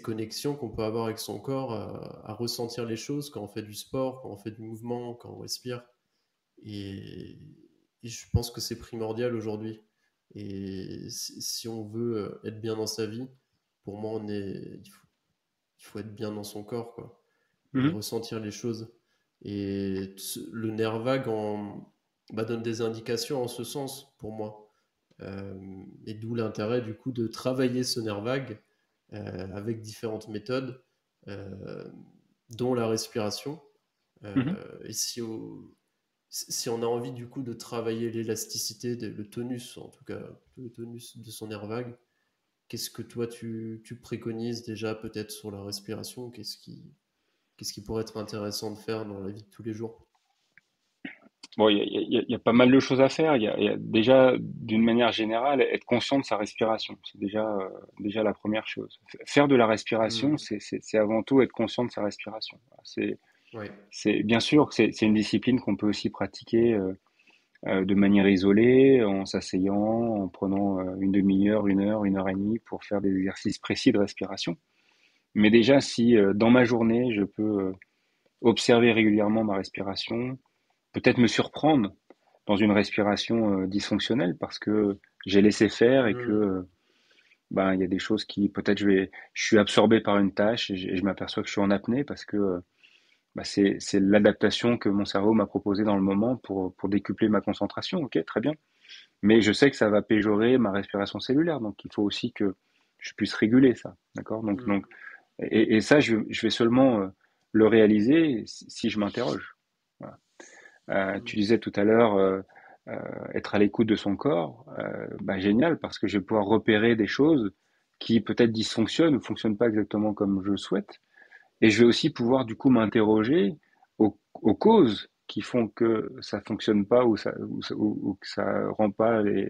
connexions qu'on peut avoir avec son corps, à ressentir les choses quand on fait du sport, quand on fait du mouvement, quand on respire. Et, et je pense que c'est primordial aujourd'hui. Et si on veut être bien dans sa vie, pour moi, il faut être bien dans son corps, quoi. Et mhm, ressentir les choses. Et le nerf vague bah, donne des indications en ce sens, pour moi. Et d'où l'intérêt, du coup, de travailler ce nerf vague avec différentes méthodes, euh, dont la respiration. mhm. Et si on a envie du coup de travailler l'élasticité, le tonus, en tout cas le tonus de son nerf vague, qu'est-ce que toi tu préconises déjà peut-être sur la respiration? Qu'est-ce qui pourrait être intéressant de faire dans la vie de tous les jours? Bon, il y a pas mal de choses à faire. Il y a déjà, d'une manière générale, être conscient de sa respiration. C'est déjà la première chose. Faire de la respiration, Hmm. c'est avant tout être conscient de sa respiration. Voilà. Ouais. C'est bien sûr que c'est une discipline qu'on peut aussi pratiquer de manière isolée, en s'asseyant, en prenant une demi-heure, une heure et demie pour faire des exercices précis de respiration. Mais déjà, si dans ma journée, je peux observer régulièrement ma respiration, peut-être me surprendre dans une respiration dysfonctionnelle parce que j'ai laissé faire et que Hmm. ben, il y a des choses qui, peut-être, je suis absorbé par une tâche et je m'aperçois que je suis en apnée parce que bah, c'est l'adaptation que mon cerveau m'a proposée dans le moment pour décupler ma concentration. Ok, très bien. Mais je sais que ça va péjorer ma respiration cellulaire, donc il faut aussi que je puisse réguler ça. D'accord? Hmm. Et ça, je vais seulement le réaliser si je m'interroge. Voilà. Tu Hmm. disais tout à l'heure être à l'écoute de son corps, bah, génial, parce que je vais pouvoir repérer des choses qui peut-être dysfonctionnent ou fonctionnent pas exactement comme je le souhaite. Et je vais aussi pouvoir du coup m'interroger aux causes qui font que ça fonctionne pas ou que ça rend pas le,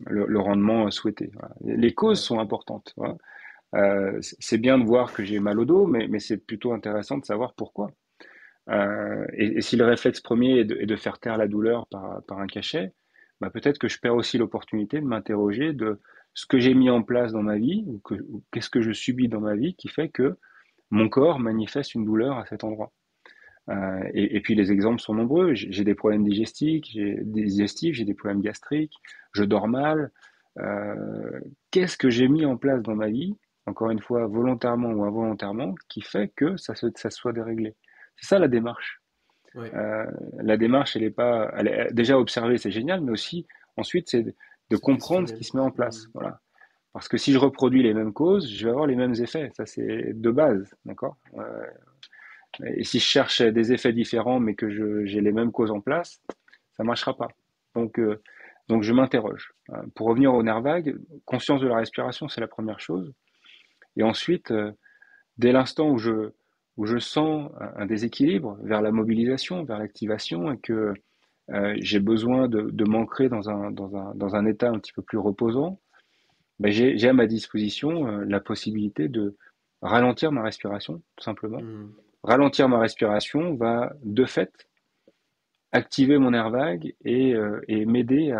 le rendement souhaité. Voilà. Les causes Ouais. sont importantes. Voilà. C'est bien de voir que j'ai mal au dos, mais c'est plutôt intéressant de savoir pourquoi. Et si le réflexe premier est de faire taire la douleur par un cachet, bah peut-être que je perds aussi l'opportunité de m'interroger de ce que j'ai mis en place dans ma vie ou qu'est-ce que je subis dans ma vie qui fait que mon corps manifeste une douleur à cet endroit. Et puis les exemples sont nombreux. J'ai des problèmes digestifs, j'ai des problèmes gastriques, je dors mal. Qu'est-ce que j'ai mis en place dans ma vie, encore une fois, volontairement ou involontairement, qui fait que ça soit déréglé? C'est ça la démarche. Ouais. Euh, la démarche, elle est déjà observée, c'est génial, mais aussi ensuite c'est de Se comprendre ce questionner. qui se met en place. Hmm. Voilà. Parce que si je reproduis les mêmes causes, je vais avoir les mêmes effets. Ça, c'est de base, d'accord? Et si je cherche des effets différents, mais que j'ai les mêmes causes en place, ça ne marchera pas. Donc, euh, donc je m'interroge. Pour revenir au nerf vague, conscience de la respiration, c'est la première chose. Et ensuite, dès l'instant où je sens un déséquilibre vers la mobilisation, vers l'activation, et que j'ai besoin de m'ancrer dans un état un petit peu plus reposant, ben j'ai à ma disposition la possibilité de ralentir ma respiration, tout simplement. Hmm. Ralentir ma respiration va, de fait, activer mon nerf vague et m'aider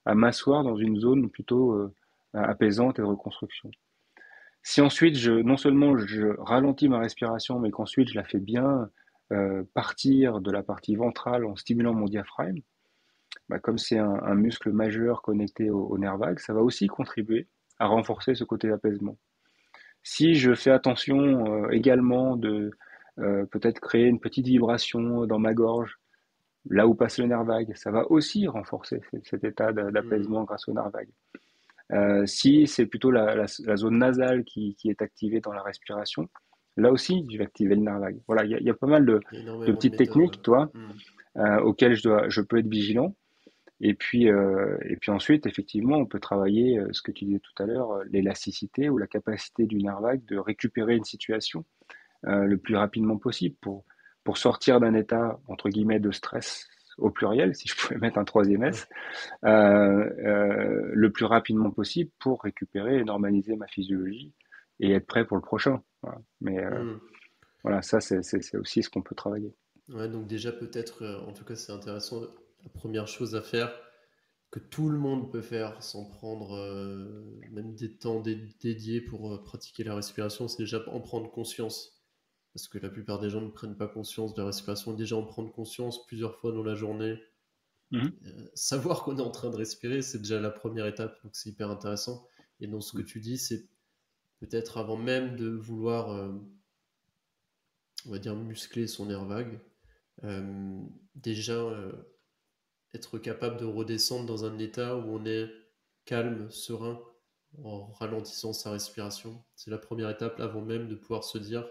à m'asseoir dans une zone plutôt apaisante et de reconstruction. Si ensuite, non seulement je ralentis ma respiration, mais qu'ensuite je la fais bien partir de la partie ventrale en stimulant mon diaphragme, bah, comme c'est un muscle majeur connecté au nerf vague, ça va aussi contribuer à renforcer ce côté d'apaisement. Si je fais attention également de peut-être créer une petite vibration dans ma gorge, là où passe le nerf vague, ça va aussi renforcer cet état Hmm. d'apaisement grâce au nerf vague. Si c'est plutôt la zone nasale qui est activée dans la respiration, là aussi, je vais activer le nerf vague. Voilà, il y a pas mal Il y a de énormément de petites méthodes. Ouais. techniques, toi, Hmm. auxquelles je peux être vigilant. Et puis ensuite, effectivement, on peut travailler ce que tu disais tout à l'heure, l'élasticité ou la capacité du nerf vague de récupérer une situation le plus rapidement possible pour sortir d'un état, entre guillemets, de stress au pluriel, si je pouvais mettre un troisième Ouais. S, le plus rapidement possible pour récupérer et normaliser ma physiologie et être prêt pour le prochain. Voilà. Mais Hmm. voilà, ça, c'est aussi ce qu'on peut travailler. Ouais, donc déjà peut-être, en tout cas c'est intéressant, la première chose à faire, que tout le monde peut faire sans prendre même des temps dédiés pour pratiquer la respiration, c'est déjà en prendre conscience. Parce que la plupart des gens ne prennent pas conscience de la respiration. Déjà en prendre conscience plusieurs fois dans la journée, Mhm. savoir qu'on est en train de respirer, c'est déjà la première étape, donc c'est hyper intéressant. Et dans ce que tu dis, c'est peut-être avant même de vouloir, on va dire, muscler son nerf vague, déjà être capable de redescendre dans un état où on est calme, serein, en ralentissant sa respiration. C'est la première étape avant même de pouvoir se dire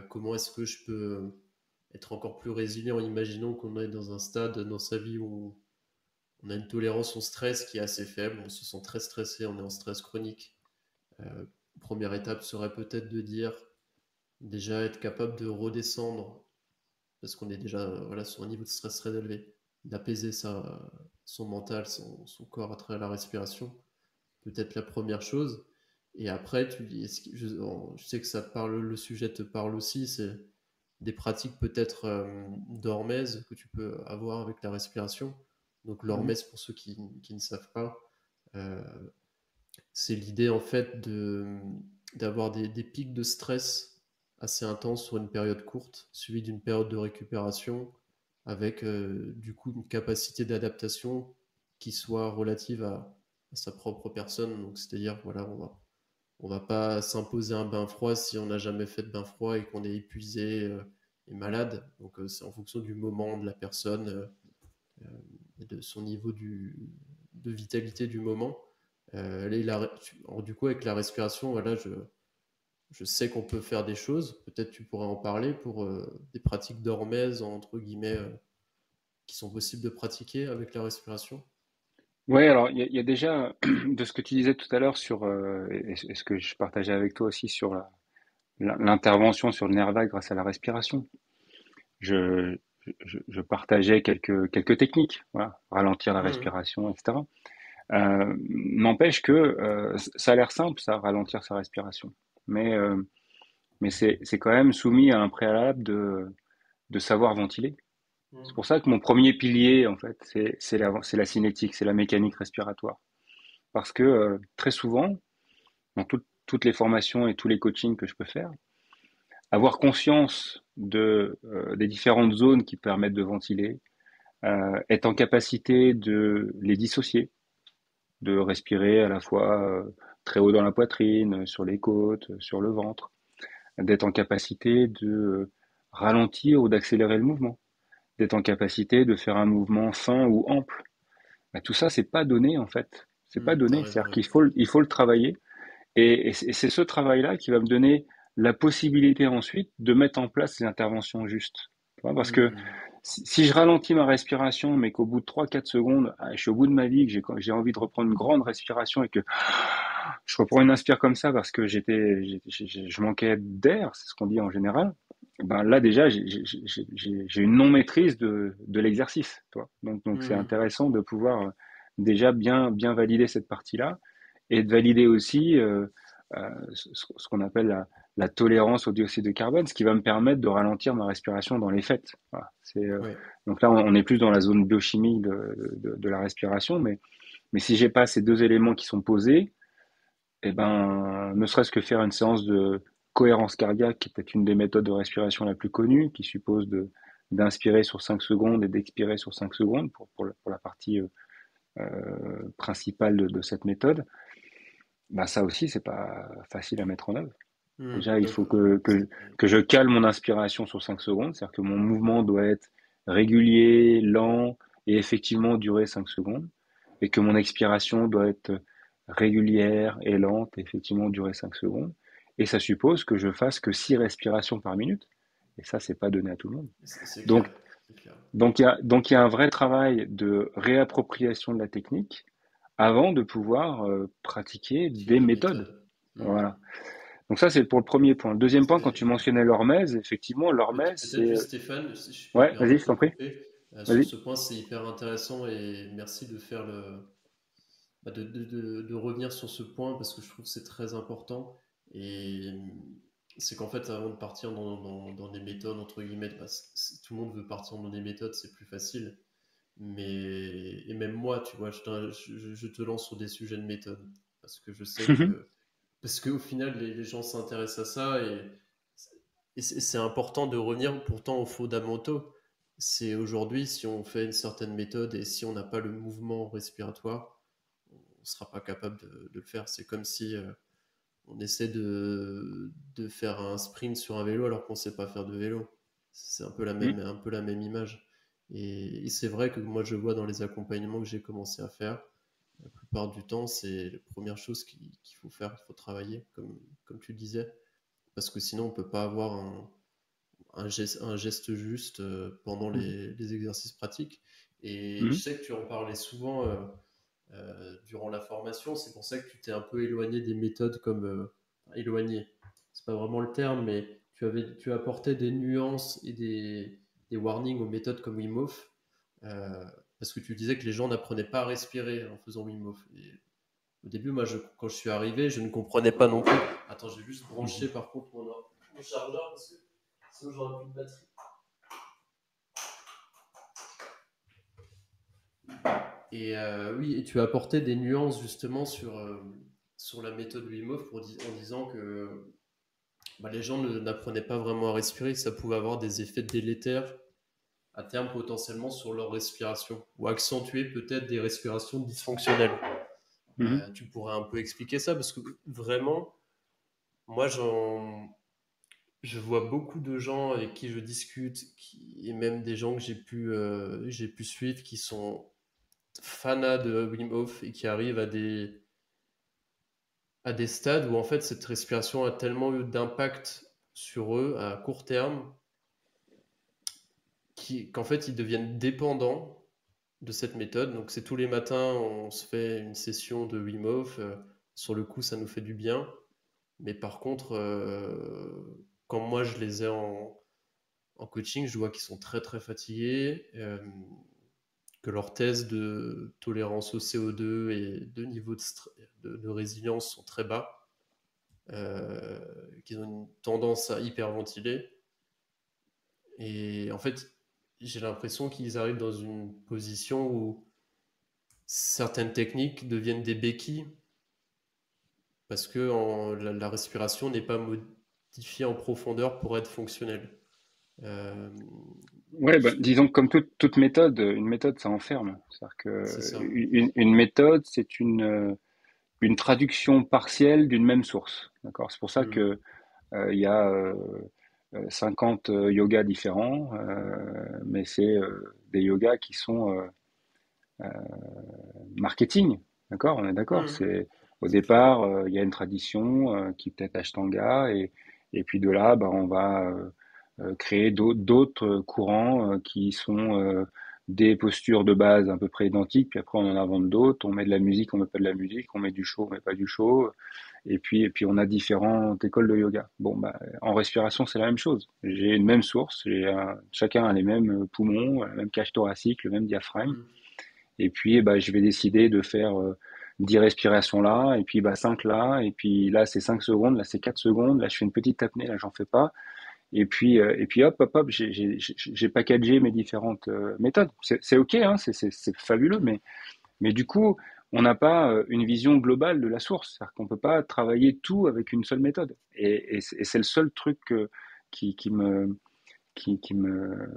comment est-ce que je peux être encore plus résilient. Imaginons qu'on est dans un stade dans sa vie où on a une tolérance au stress qui est assez faible, on se sent très stressé, on est en stress chronique. Euh, Première étape serait peut-être de dire déjà être capable de redescendre parce qu'on est déjà voilà, sur un niveau de stress très élevé, d'apaiser son mental, son corps à travers la respiration, peut-être la première chose. Et après, je sais que ça te parle, le sujet te parle aussi, c'est des pratiques peut-être d'hormèse que tu peux avoir avec la respiration. Donc Mhm. l'hormèse, pour ceux qui ne savent pas, euh, c'est l'idée en fait d'avoir des pics de stress assez intenses sur une période courte, suivie d'une période de récupération, avec du coup une capacité d'adaptation qui soit relative à sa propre personne. Donc, c'est-à-dire, voilà, on va pas s'imposer un bain froid si on n'a jamais fait de bain froid et qu'on est épuisé et malade. Donc, c'est en fonction du moment, de la personne et de son niveau de vitalité du moment. Du coup, avec la respiration, voilà, je sais qu'on peut faire des choses. Peut-être tu pourrais en parler pour des pratiques d'hormèse, entre guillemets, qui sont possibles de pratiquer avec la respiration. Ouais, alors il y a déjà de ce que tu disais tout à l'heure sur et ce que je partageais avec toi aussi sur l'intervention sur le nerf vague grâce à la respiration. Je, je partageais quelques techniques, voilà, ralentir la Mhm. respiration, etc. N'empêche que ça a l'air simple, ça, ralentir sa respiration, mais c'est quand même soumis à un préalable de savoir ventiler. C'est Mhm. pour ça que mon premier pilier, en fait, c'est la cinétique, c'est la mécanique respiratoire. Parce que très souvent, dans toutes les formations et tous les coachings que je peux faire, avoir conscience des différentes zones qui permettent de ventiler, être en capacité de les dissocier, de respirer à la fois très haut dans la poitrine, sur les côtes, sur le ventre, d'être en capacité de ralentir ou d'accélérer le mouvement, d'être en capacité de faire un mouvement fin ou ample. Bah, tout ça, c'est pas donné en fait. C'est pas T'as donné. raison, C'est-à-dire ouais. il faut le travailler. Et c'est ce travail-là qui va me donner la possibilité ensuite de mettre en place ces interventions justes. Tu vois, parce que Mhm. si je ralentis ma respiration, mais qu'au bout de 3, 4 secondes, je suis au bout de ma vie, que j'ai envie de reprendre une grande respiration et que je reprends une inspire comme ça parce que je manquais d'air, c'est ce qu'on dit en général, ben là déjà, j'ai une non-maîtrise de l'exercice. Tu vois. Donc c'est Mhm. intéressant de pouvoir déjà bien valider cette partie-là et de valider aussi ce qu'on appelle la tolérance au dioxyde de carbone, ce qui va me permettre de ralentir ma respiration dans les fêtes. Voilà, Ouais. donc là, on est plus dans la zone biochimique de la respiration, mais si j'ai pas ces deux éléments qui sont posés, eh ben, ne serait-ce que faire une séance de cohérence cardiaque, qui est peut-être une des méthodes de respiration la plus connue, qui suppose d'inspirer sur 5 secondes et d'expirer sur 5 secondes pour la partie principale de cette méthode, bah ça aussi, c'est pas facile à mettre en œuvre. Mhm. Déjà, il Donc, faut que je cale mon inspiration sur 5 secondes, c'est-à-dire que mon mouvement doit être régulier, lent et effectivement durer 5 secondes, et que mon expiration doit être régulière et lente et effectivement durer 5 secondes. Et ça suppose que je fasse que 6 respirations par minute, et ça, c'est pas donné à tout le monde. c'est Donc, clair. C'est clair. donc il y a un vrai travail de réappropriation de la technique avant de pouvoir pratiquer Pratiquer des la méthodes. méthode. Mhm. Voilà. Donc ça, c'est pour le premier point. Le deuxième point, quand tu Et mentionnais l'hormèse, effectivement, l'hormèse, peut-être c'est... juste Stéphane, si je peux me Ouais, vas-y, permettre je de t'en prie. couper, sur Vas-y. ce point, c'est hyper intéressant et merci de faire de revenir sur ce point parce que je trouve que c'est très important. Et c'est qu'en fait, avant de partir dans des méthodes, entre guillemets, tout le monde veut partir dans des méthodes, c'est plus facile. Et même moi, tu vois, je te lance sur des sujets de méthode parce que je sais que, parce qu'au final, les gens s'intéressent à ça et c'est important de revenir pourtant aux fondamentaux. C'est aujourd'hui, si on fait une certaine méthode et si on n'a pas le mouvement respiratoire, on ne sera pas capable de le faire. C'est comme si on essaie de faire un sprint sur un vélo alors qu'on ne sait pas faire de vélo. C'est Mhm. un peu la même image. Et c'est vrai que moi, je vois dans les accompagnements que j'ai commencé à faire, la plupart du temps, c'est la première chose qu'il faut faire, il faut travailler, comme tu disais, parce que sinon, on ne peut pas avoir un geste juste pendant Mhm. les exercices pratiques. Et je Mhm. sais que tu en parlais souvent durant la formation. C'est pour ça que tu t'es un peu éloigné des méthodes comme éloigné. C'est pas vraiment le terme, mais tu apportais des nuances et des warnings aux méthodes comme Wim Hof, euh, parce que tu disais que les gens n'apprenaient pas à respirer en faisant Wim Hof. Et au début, moi, quand je suis arrivé, je ne comprenais pas non plus. Attends, j'ai juste branché Mhm. par contre mon chargeur parce que sinon j'aurais plus de batterie. Et oui, et tu as apporté des nuances justement sur la méthode Wim Hof en disant que bah, les gens n'apprenaient pas vraiment à respirer, que ça pouvait avoir des effets délétères à terme potentiellement sur leur respiration ou accentuer peut-être des respirations dysfonctionnelles. Mhm. Tu pourrais un peu expliquer ça parce que vraiment, moi, je vois beaucoup de gens avec qui je discute et même des gens que j'ai pu suivre qui sont fanats de Wim Hof et qui arrivent à des stades où en fait cette respiration a tellement eu d'impact sur eux à court terme qu'en fait ils deviennent dépendants de cette méthode. Donc c'est tous les matins, on se fait une session de Wim Hof. Sur le coup, ça nous fait du bien. Mais par contre, quand moi je les ai en coaching, je vois qu'ils sont très très fatigués, que leurs tests de tolérance au CO2 et de niveau de résilience sont très bas, qu'ils ont une tendance à hyperventiler. Et en fait, j'ai l'impression qu'ils arrivent dans une position où certaines techniques deviennent des béquilles parce que la respiration n'est pas modifiée en profondeur pour être fonctionnelle. Euh, Ouais, bah, disons que comme toute méthode, une méthode, ça enferme. C'est-à-dire c'est que ça. une méthode, c'est une traduction partielle d'une même source. D'accord? C'est pour ça Mm. que il y a 50 yogas différents, mais c'est des yogas qui sont marketing. D'accord? On est d'accord. Mm. C'est au C'est clair. départ, il y a une tradition qui peut être Ashtanga, et puis de là, bah, on va créer d'autres courants qui sont des postures de base à peu près identiques, puis après on en invente d'autres, on met de la musique, on met pas de la musique, on met du show, on met pas du show, et puis on a différentes écoles de yoga. Bon, bah, en respiration, c'est la même chose. J'ai une même source, chacun a les mêmes poumons, la même cage thoracique, le même diaphragme, Mm. et puis bah, je vais décider de faire 10 respirations là, et puis bah, 5 là, et puis là c'est 5 secondes, là c'est 4 secondes, là je fais une petite apnée, là j'en fais pas, et puis hop, hop, hop, j'ai packagé mes différentes méthodes. C'est ok, hein, c'est fabuleux, mais du coup, on n'a pas une vision globale de la source. C'est-à-dire qu'on peut pas travailler tout avec une seule méthode. Et c'est le seul truc qui, qui me, qui me,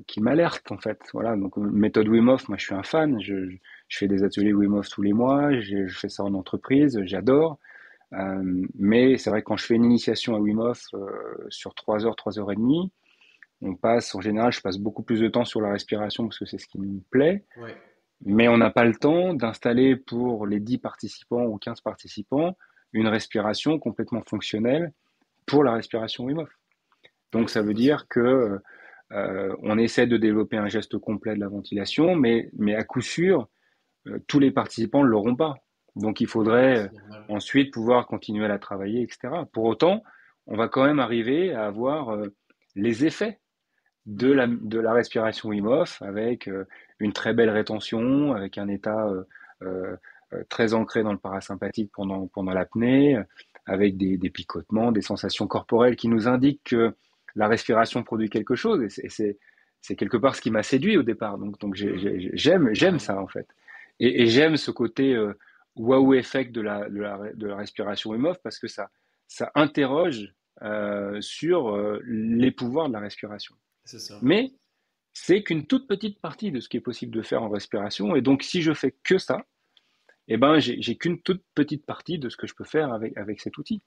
qui m'alerte en fait. Voilà. Donc méthode Wim Hof, moi je suis un fan. Je fais des ateliers Wim Hof tous les mois. Je fais ça en entreprise. J'adore. Mais c'est vrai que quand je fais une initiation à Wim Hof sur 3 heures, 3 heures et demie, en général, je passe beaucoup plus de temps sur la respiration parce que c'est ce qui me plaît. Ouais. Mais on n'a pas le temps d'installer pour les 10 participants ou 15 participants une respiration complètement fonctionnelle pour la respiration Wim Hof. Ouais, Donc ça c'est veut dire possible. que on essaie de développer un geste complet de la ventilation, mais à coup sûr, tous les participants ne l'auront pas. Donc il Ouais, faudrait c'est normal. ensuite pouvoir continuer à la travailler, etc. Pour autant, on va quand même arriver à avoir les effets Mm. de la respiration Wim Hof avec une très belle rétention, avec un état euh, très ancré dans le parasympathique pendant l'apnée, avec des picotements, des sensations corporelles qui nous indiquent que la respiration produit quelque chose. C'est quelque part ce qui m'a séduit au départ. Donc Mm. j'aime Pareil. ça en fait. Et j'aime ce côté waouh effect de la respiration Wim Hof parce que ça interroge sur les pouvoirs de la respiration. C'est ça. Mais c'est qu'une toute petite partie de ce qui est possible de faire en respiration. Et donc, si je fais que ça, eh ben, j'ai qu'une toute petite partie de ce que je peux faire avec cet outil.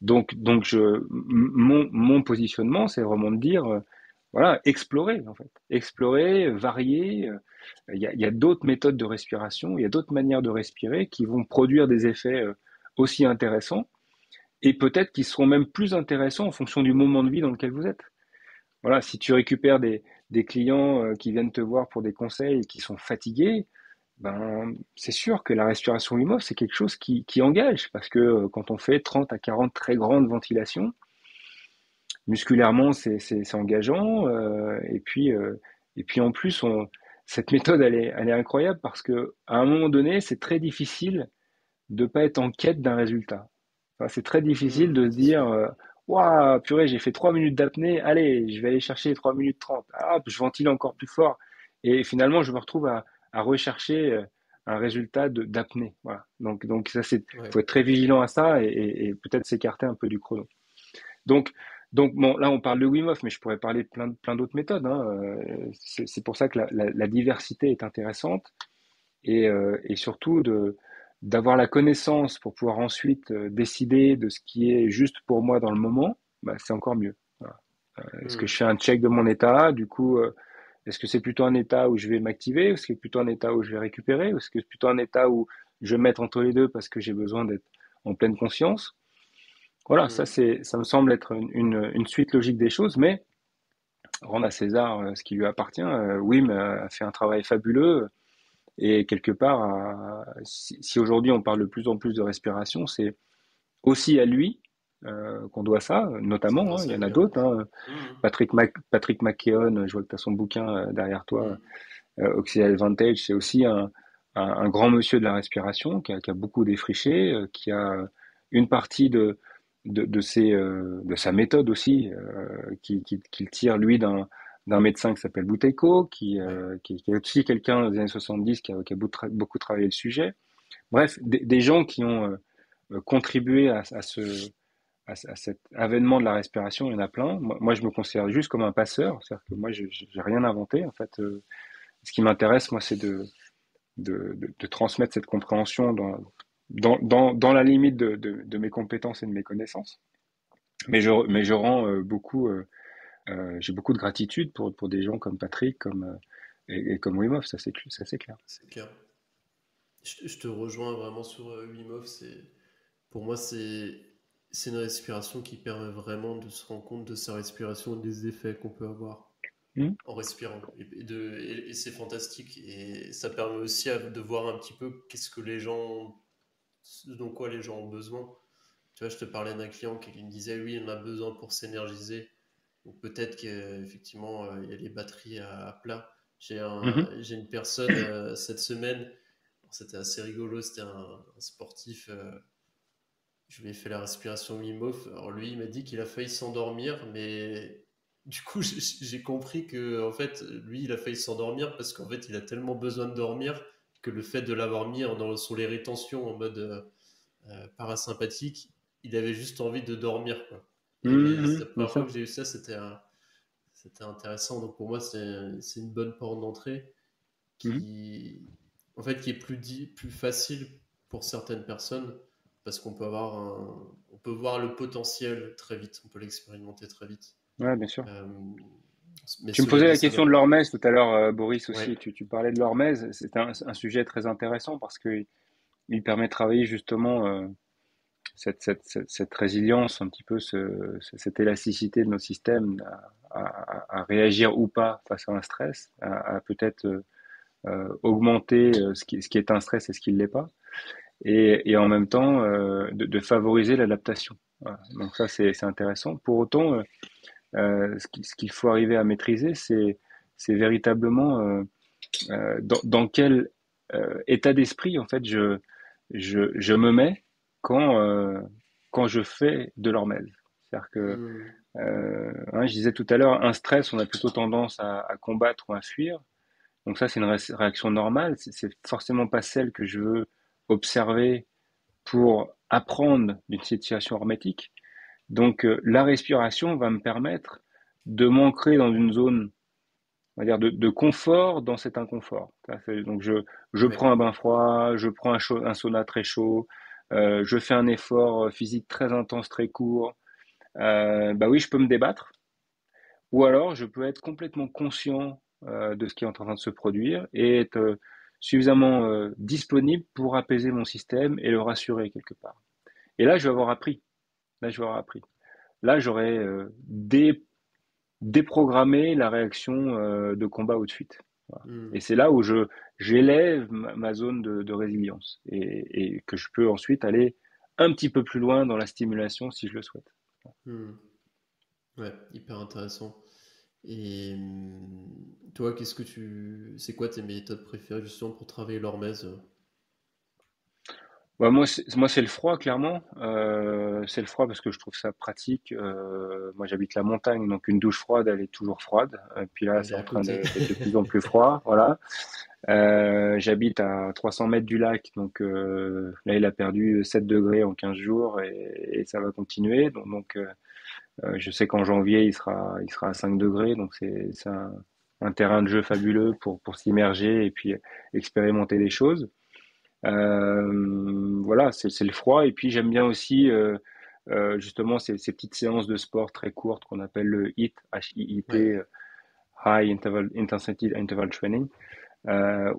Donc mon positionnement, c'est vraiment de dire, voilà, explorer, en fait. Explorer, varier. Il y a d'autres méthodes de respiration, il y a d'autres manières de respirer qui vont produire des effets aussi intéressants et peut-être qui seront même plus intéressants en fonction du moment de vie dans lequel vous êtes. Voilà, si tu récupères des clients qui viennent te voir pour des conseils et qui sont fatigués, ben, c'est sûr que la respiration Wim Hof, c'est quelque chose qui engage, parce que quand on fait 30 à 40 très grandes ventilations, musculairement, c'est engageant, et puis en plus, cette méthode, elle est incroyable, parce que à un moment donné, c'est très difficile de pas être en quête d'un résultat. Enfin, c'est très difficile Mm. de se C'est sûr. dire waouh, purée, j'ai fait 3 minutes d'apnée, allez, je vais aller chercher les 3 minutes 30. Ah, hop, je ventile encore plus fort. Et finalement, je me retrouve à rechercher un résultat d'apnée. Voilà. Donc ça, Ouais. faut être très vigilant à ça et peut-être s'écarter un peu du chrono. Donc, donc bon, là, on parle de Wim Hof, mais je pourrais parler de plein d'autres méthodes, hein. C'est pour ça que la diversité est intéressante et surtout d'avoir la connaissance pour pouvoir ensuite décider de ce qui est juste pour moi dans le moment, bah, c'est encore mieux. Voilà. Est-ce que Hmm. je fais un check de mon état? Du coup, est-ce que c'est plutôt un état où je vais m'activer? Est-ce que c'est plutôt un état où je vais récupérer? Ou est-ce que c'est plutôt un état où je vais mettre entre les deux parce que j'ai besoin d'être en pleine conscience? Voilà, Hmm. ça me semble être une suite logique des choses, mais rendre à César ce qui lui appartient. Wim a fait un travail fabuleux et quelque part, si aujourd'hui on parle de plus en plus de respiration, c'est aussi à lui qu'on doit ça, C'est notamment. Hein, grâce il y à en a lui, ouais. d'autres. Hein. Hmm. Patrick McKeown, je vois que tu as son bouquin derrière toi, Hmm. Oxygen Advantage, c'est aussi un grand monsieur de la respiration qui a beaucoup défriché, qui a une partie de sa méthode aussi, qu'il tire lui d'un médecin qui s'appelle Bouteiko, Ouais. qui est aussi quelqu'un dans les années 70 qui a beaucoup travaillé le sujet. Bref, des gens qui ont contribué à cet avènement de la respiration, il y en a plein. Moi, je me considère juste comme un passeur, c'est-à-dire que moi, je n'ai rien inventé. En fait, ce qui m'intéresse, moi, c'est de transmettre cette compréhension dans la limite de mes compétences et de mes connaissances. Mais je rends j'ai beaucoup de gratitude pour des gens comme Patrick, et comme Wim Hof, ça c'est clair. C'est clair. Je te rejoins vraiment sur Wim Hof. Pour moi, c'est une respiration qui permet vraiment de se rendre compte de sa respiration et des effets qu'on peut avoir Hmm. en respirant. Et c'est fantastique. Et ça permet aussi de voir un petit peu qu'est-ce que les gens, ce dont quoi les gens ont besoin. Tu vois, je te parlais d'un client qui me disait, oui, on a besoin pour s'énergiser. Donc peut-être qu'effectivement, il y a les batteries à plat. Mhm. J'ai une personne cette semaine, c'était assez rigolo, c'était un sportif, je lui ai fait la respiration Wim Hof. Alors lui, il m'a dit qu'il a failli s'endormir, mais du coup, j'ai compris que en fait, lui, il a failli s'endormir parce qu'en fait, il a tellement besoin de dormir que le fait de l'avoir mis sur les rétentions en mode parasympathique, il avait juste envie de dormir, quoi. Et Mhm. c'est la Bien première fois sûr. que j'ai eu ça, c'était intéressant. Donc pour moi, c'est une bonne porte d'entrée Mhm. qui, en fait, qui est plus facile pour certaines personnes parce on peut voir le potentiel très vite, on peut l'expérimenter très vite. Ouais, bien sûr. Euh, mais Tu me cela posais dit, la ça question de donne. l'hormèse tout à l'heure, Boris Ouais, aussi. Tu parlais de l'hormèse. C'est un sujet très intéressant parce que il permet de travailler justement cette résilience, un petit peu cette élasticité de nos systèmes à réagir ou pas face à un stress, à peut-être augmenter ce qui est un stress et ce qui ne l'est pas, et en même temps de favoriser l'adaptation. Voilà. Donc ça, c'est intéressant. Pour autant, ce qu'il faut arriver à maîtriser, c'est véritablement dans quel état d'esprit en fait je me mets quand quand je fais de l'hormèse. C'est-à-dire que hmm, hein, je disais tout à l'heure, un stress, on a plutôt tendance à combattre ou à fuir. Donc ça, c'est une réaction normale. C'est forcément pas celle que je veux observer pour apprendre d'une situation hermétique. Donc la respiration va me permettre de m'ancrer dans une zone, on va dire, de confort dans cet inconfort. Donc je ouais, prends un bain froid, je prends un sauna très chaud, je fais un effort physique très intense, très court. Bah oui, je peux me débattre. Ou alors, je peux être complètement conscient de ce qui est en train de se produire et être suffisamment disponible pour apaiser mon système et le rassurer quelque part. Et là, je vais avoir appris. Là, je vais avoir appris. Là, j'aurais déprogrammé la réaction de combat ou de fuite. Voilà. Et hmm, c'est là où j'élève ma zone de résilience et que je peux ensuite aller un petit peu plus loin dans la stimulation si je le souhaite. hmm. Ouais, hyper intéressant. Et toi, c'est quoi tes méthodes préférées justement pour travailler l'hormèse? Bah, moi, c'est le froid, clairement. C'est le froid parce que je trouve ça pratique. Moi, j'habite la montagne, donc une douche froide, elle est toujours froide. Et puis là, Elle est c'est à en train côté. d'être de plus en plus froid. Voilà. J'habite à 300 mètres du lac, donc là, il a perdu 7 degrés en 15 jours et ça va continuer. Je sais qu'en janvier, il sera à 5 degrés, donc c'est un terrain de jeu fabuleux pour s'immerger et puis expérimenter des choses. Voilà, c'est le froid. Et puis j'aime bien aussi justement ces petites séances de sport très courtes qu'on appelle le HIIT, Ouais. H-I-I-T, High Interval, Intensity Interval Training,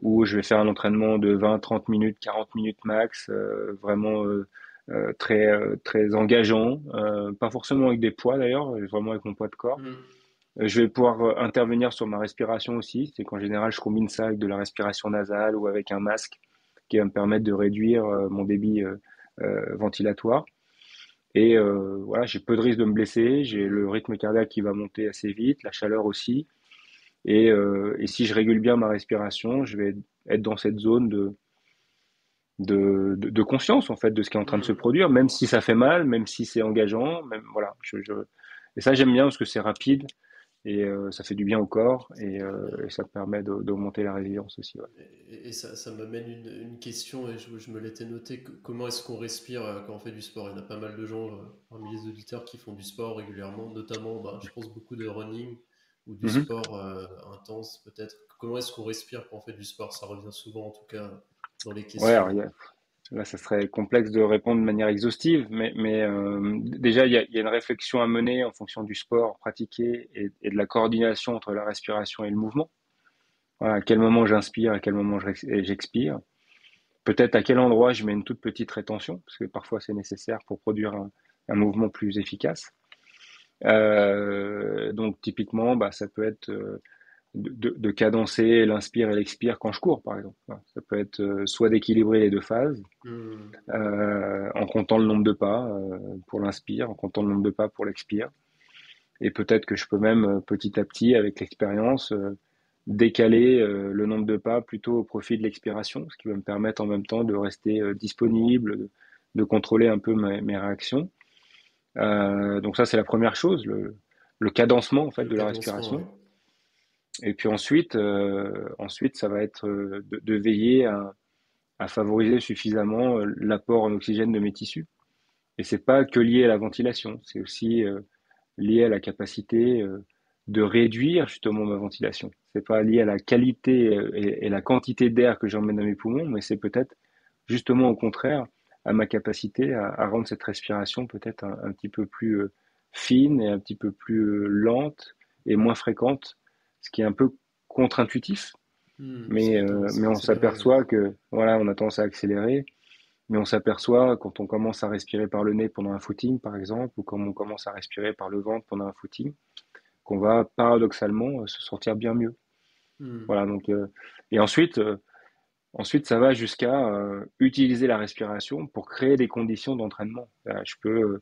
où je vais faire un entraînement de 20, 30 minutes, 40 minutes max, vraiment très engageant, pas forcément avec des poids d'ailleurs, vraiment avec mon poids de corps. Mm. Je vais pouvoir intervenir sur ma respiration aussi, c'est qu'en général je combine ça avec de la respiration nasale ou avec un masque qui va me permettre de réduire mon débit ventilatoire. Et voilà, j'ai peu de risque de me blesser, j'ai le Mm. rythme cardiaque qui va monter assez vite, la chaleur aussi. Et si je régule bien ma respiration, je vais être dans cette zone de conscience en fait de ce qui est en train de se Mm. produire, même si ça fait mal, même si c'est engageant, même voilà. Et ça j'aime bien parce que c'est rapide et ça fait du bien au corps Très et bien. ça permet d'augmenter la résilience aussi. Ouais. Et ça m'amène une question, et je me l'étais noté. Comment est-ce qu'on respire quand on fait du sport? Il y en a pas mal de gens parmi les auditeurs qui font du sport régulièrement, notamment, bah, je pense, beaucoup de running ou du Mhm. sport intense, peut-être. Comment est-ce qu'on respire quand on fait du sport? Ça revient souvent, en tout cas, dans les Ouais, alors, questions. là, ça serait complexe de répondre de manière exhaustive, mais déjà, il y a une réflexion à mener en fonction du sport pratiqué et de la coordination entre la respiration et le mouvement. Voilà, à quel moment j'inspire, à quel moment j'expire. Peut-être à quel endroit je mets une toute petite rétention, parce que parfois c'est nécessaire pour produire un mouvement plus efficace. Donc typiquement, bah, ça peut être de cadencer l'inspire et l'expire quand je cours, par exemple. Voilà. Ça peut être soit d'équilibrer les deux phases, Hmm. en comptant le nombre de pas pour l'inspire, en comptant le nombre de pas pour l'expire. Et peut-être que je peux même petit à petit, avec l'expérience, décaler le nombre de pas plutôt au profit de l'expiration, ce qui va me permettre en même temps de rester disponible, de contrôler un peu mes réactions. Donc ça, c'est la première chose, le cadencement en fait Le de la cadencement, ouais. respiration. Et puis ensuite, ça va être de veiller à favoriser suffisamment l'apport en oxygène de mes tissus. Et c'est pas que lié à la ventilation, c'est aussi lié à la capacité de réduire justement ma ventilation. C'est pas lié à la qualité et la quantité d'air que j'emmène dans mes poumons, mais c'est peut-être justement au contraire à ma capacité à rendre cette respiration peut-être un petit peu plus fine et un petit peu plus lente et moins fréquente, ce qui est un peu contre-intuitif, Parce qu'on a mais tendance à on accélérer, ouais. s'aperçoit que voilà, on a tendance à accélérer, mais on s'aperçoit quand on commence à respirer par le nez pendant un footing, par exemple, ou quand on commence à respirer par le ventre pendant un footing, qu'on va paradoxalement se sentir bien mieux. Hmm. Voilà, donc et ensuite ça va jusqu'à utiliser la respiration pour créer des conditions d'entraînement. Je peux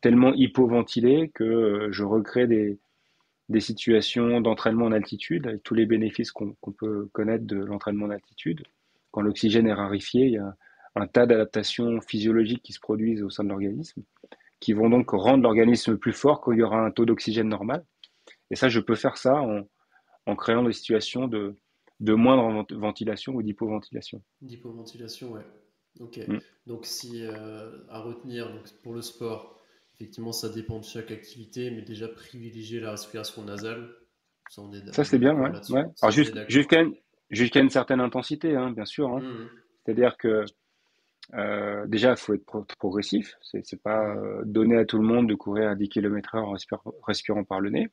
tellement hypoventiler que je recrée des situations d'entraînement en altitude avec tous les bénéfices qu'on peut connaître de l'entraînement en altitude. Quand l'oxygène est rarifié, il y a un tas d'adaptations physiologiques qui se produisent au sein de l'organisme, qui vont donc Hmm. rendre l'organisme plus fort quand il y aura un taux d'oxygène normal. Et ça, je peux faire ça en créant des situations de moindre ventilation ou d'hypoventilation. D'hypoventilation, ouais. Ok. Mm. Donc, si à retenir, donc, pour le sport, effectivement, ça dépend de chaque activité, mais déjà privilégier la respiration nasale. Ça, Ça, on est c'est bien, d'accord ouais. là-dessus. Ouais. Alors, Ça, on est d'accord. jusqu'à une certaine intensité, hein, bien sûr. Hein. Mhm. C'est-à-dire que déjà, il faut être progressif. C'est pas Mhm. donné à tout le monde de courir à 10 km/h en respirant par le nez.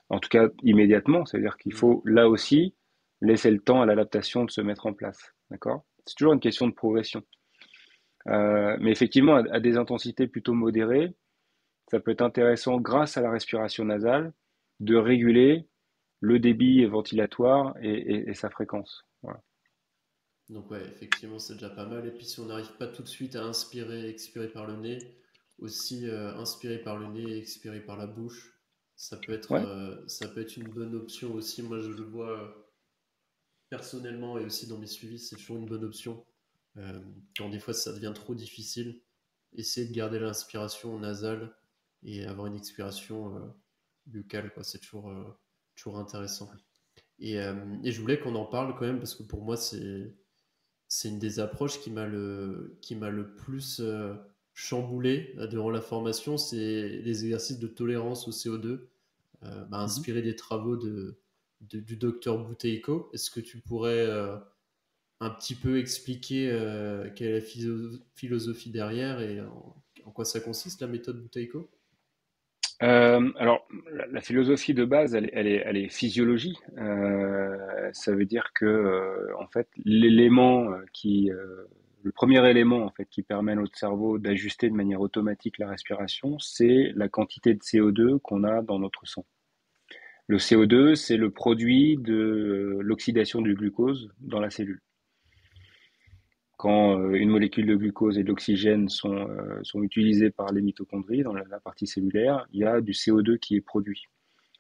En tout cas, immédiatement. C'est-à-dire qu'il faut, Mhm. là aussi, laisser le temps à l'adaptation de se mettre en place. D'accord? C'est toujours une question de progression. Mais effectivement, à des intensités plutôt modérées, ça peut être intéressant, grâce à la respiration nasale, de réguler le débit ventilatoire et sa fréquence. Voilà. Donc, ouais, effectivement, c'est déjà pas mal. Et puis, si on n'arrive pas tout de suite à inspirer, expirer par le nez, aussi inspirer par le nez et expirer par la bouche, Ouais. ça peut être une bonne option aussi. Moi, je le vois personnellement et aussi dans mes suivis, c'est toujours une bonne option. Euh, Quand des fois ça devient trop difficile, essayer de garder l'inspiration nasale et avoir une expiration buccale, quoi. C'est toujours intéressant. Et je voulais qu'on en parle quand même parce que pour moi, c'est une des approches qui m'a le plus chamboulé durant la formation, c'est les exercices de tolérance au CO2, Mhm. inspiré des travaux du docteur Bouteiko. Est-ce que tu pourrais un petit peu expliquer quelle est la philosophie derrière et en quoi ça consiste la méthode Buteiko? Alors, la philosophie de base, elle est physiologie. Ça veut dire que, en fait, le premier élément en fait qui permet à notre cerveau d'ajuster de manière automatique la respiration, c'est la quantité de CO2 qu'on a dans notre sang. Le CO2, c'est le produit de l'oxydation du glucose dans la cellule. Quand une molécule de glucose et d'oxygène sont utilisées par les mitochondries dans la partie cellulaire, il y a du CO2 qui est produit.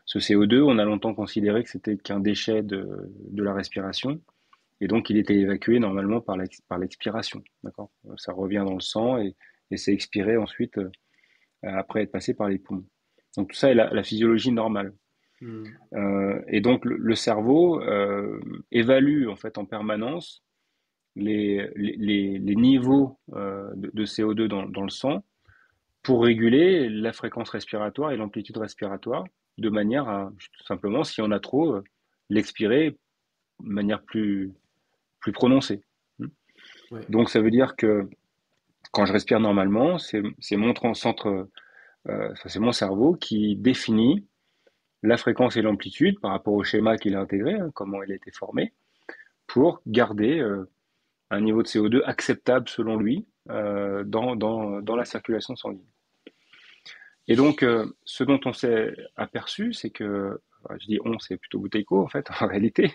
Ce CO2, on a longtemps considéré que c'était qu'un déchet de la respiration, et donc il était évacué normalement par l'expiration. D'accord. Ça revient dans le sang et c'est expiré ensuite après être passé par les poumons. Donc tout ça est la physiologie normale. Hmm. Et donc le cerveau évalue en fait en permanence les niveaux de CO2 dans le sang pour réguler la fréquence respiratoire et l'amplitude respiratoire, de manière à, tout simplement, si on a trop, l'expirer de manière plus prononcée. Ouais. Donc ça veut dire que quand je respire normalement, c'est mon centre, c'est mon cerveau qui définit la fréquence et l'amplitude par rapport au schéma qu'il a intégré, hein, comment il a été formé, pour garder un niveau de CO2 acceptable selon lui dans la circulation sanguine. Et donc, ce dont on s'est aperçu, c'est que, je dis on, c'est plutôt Bouteiko en fait, en réalité,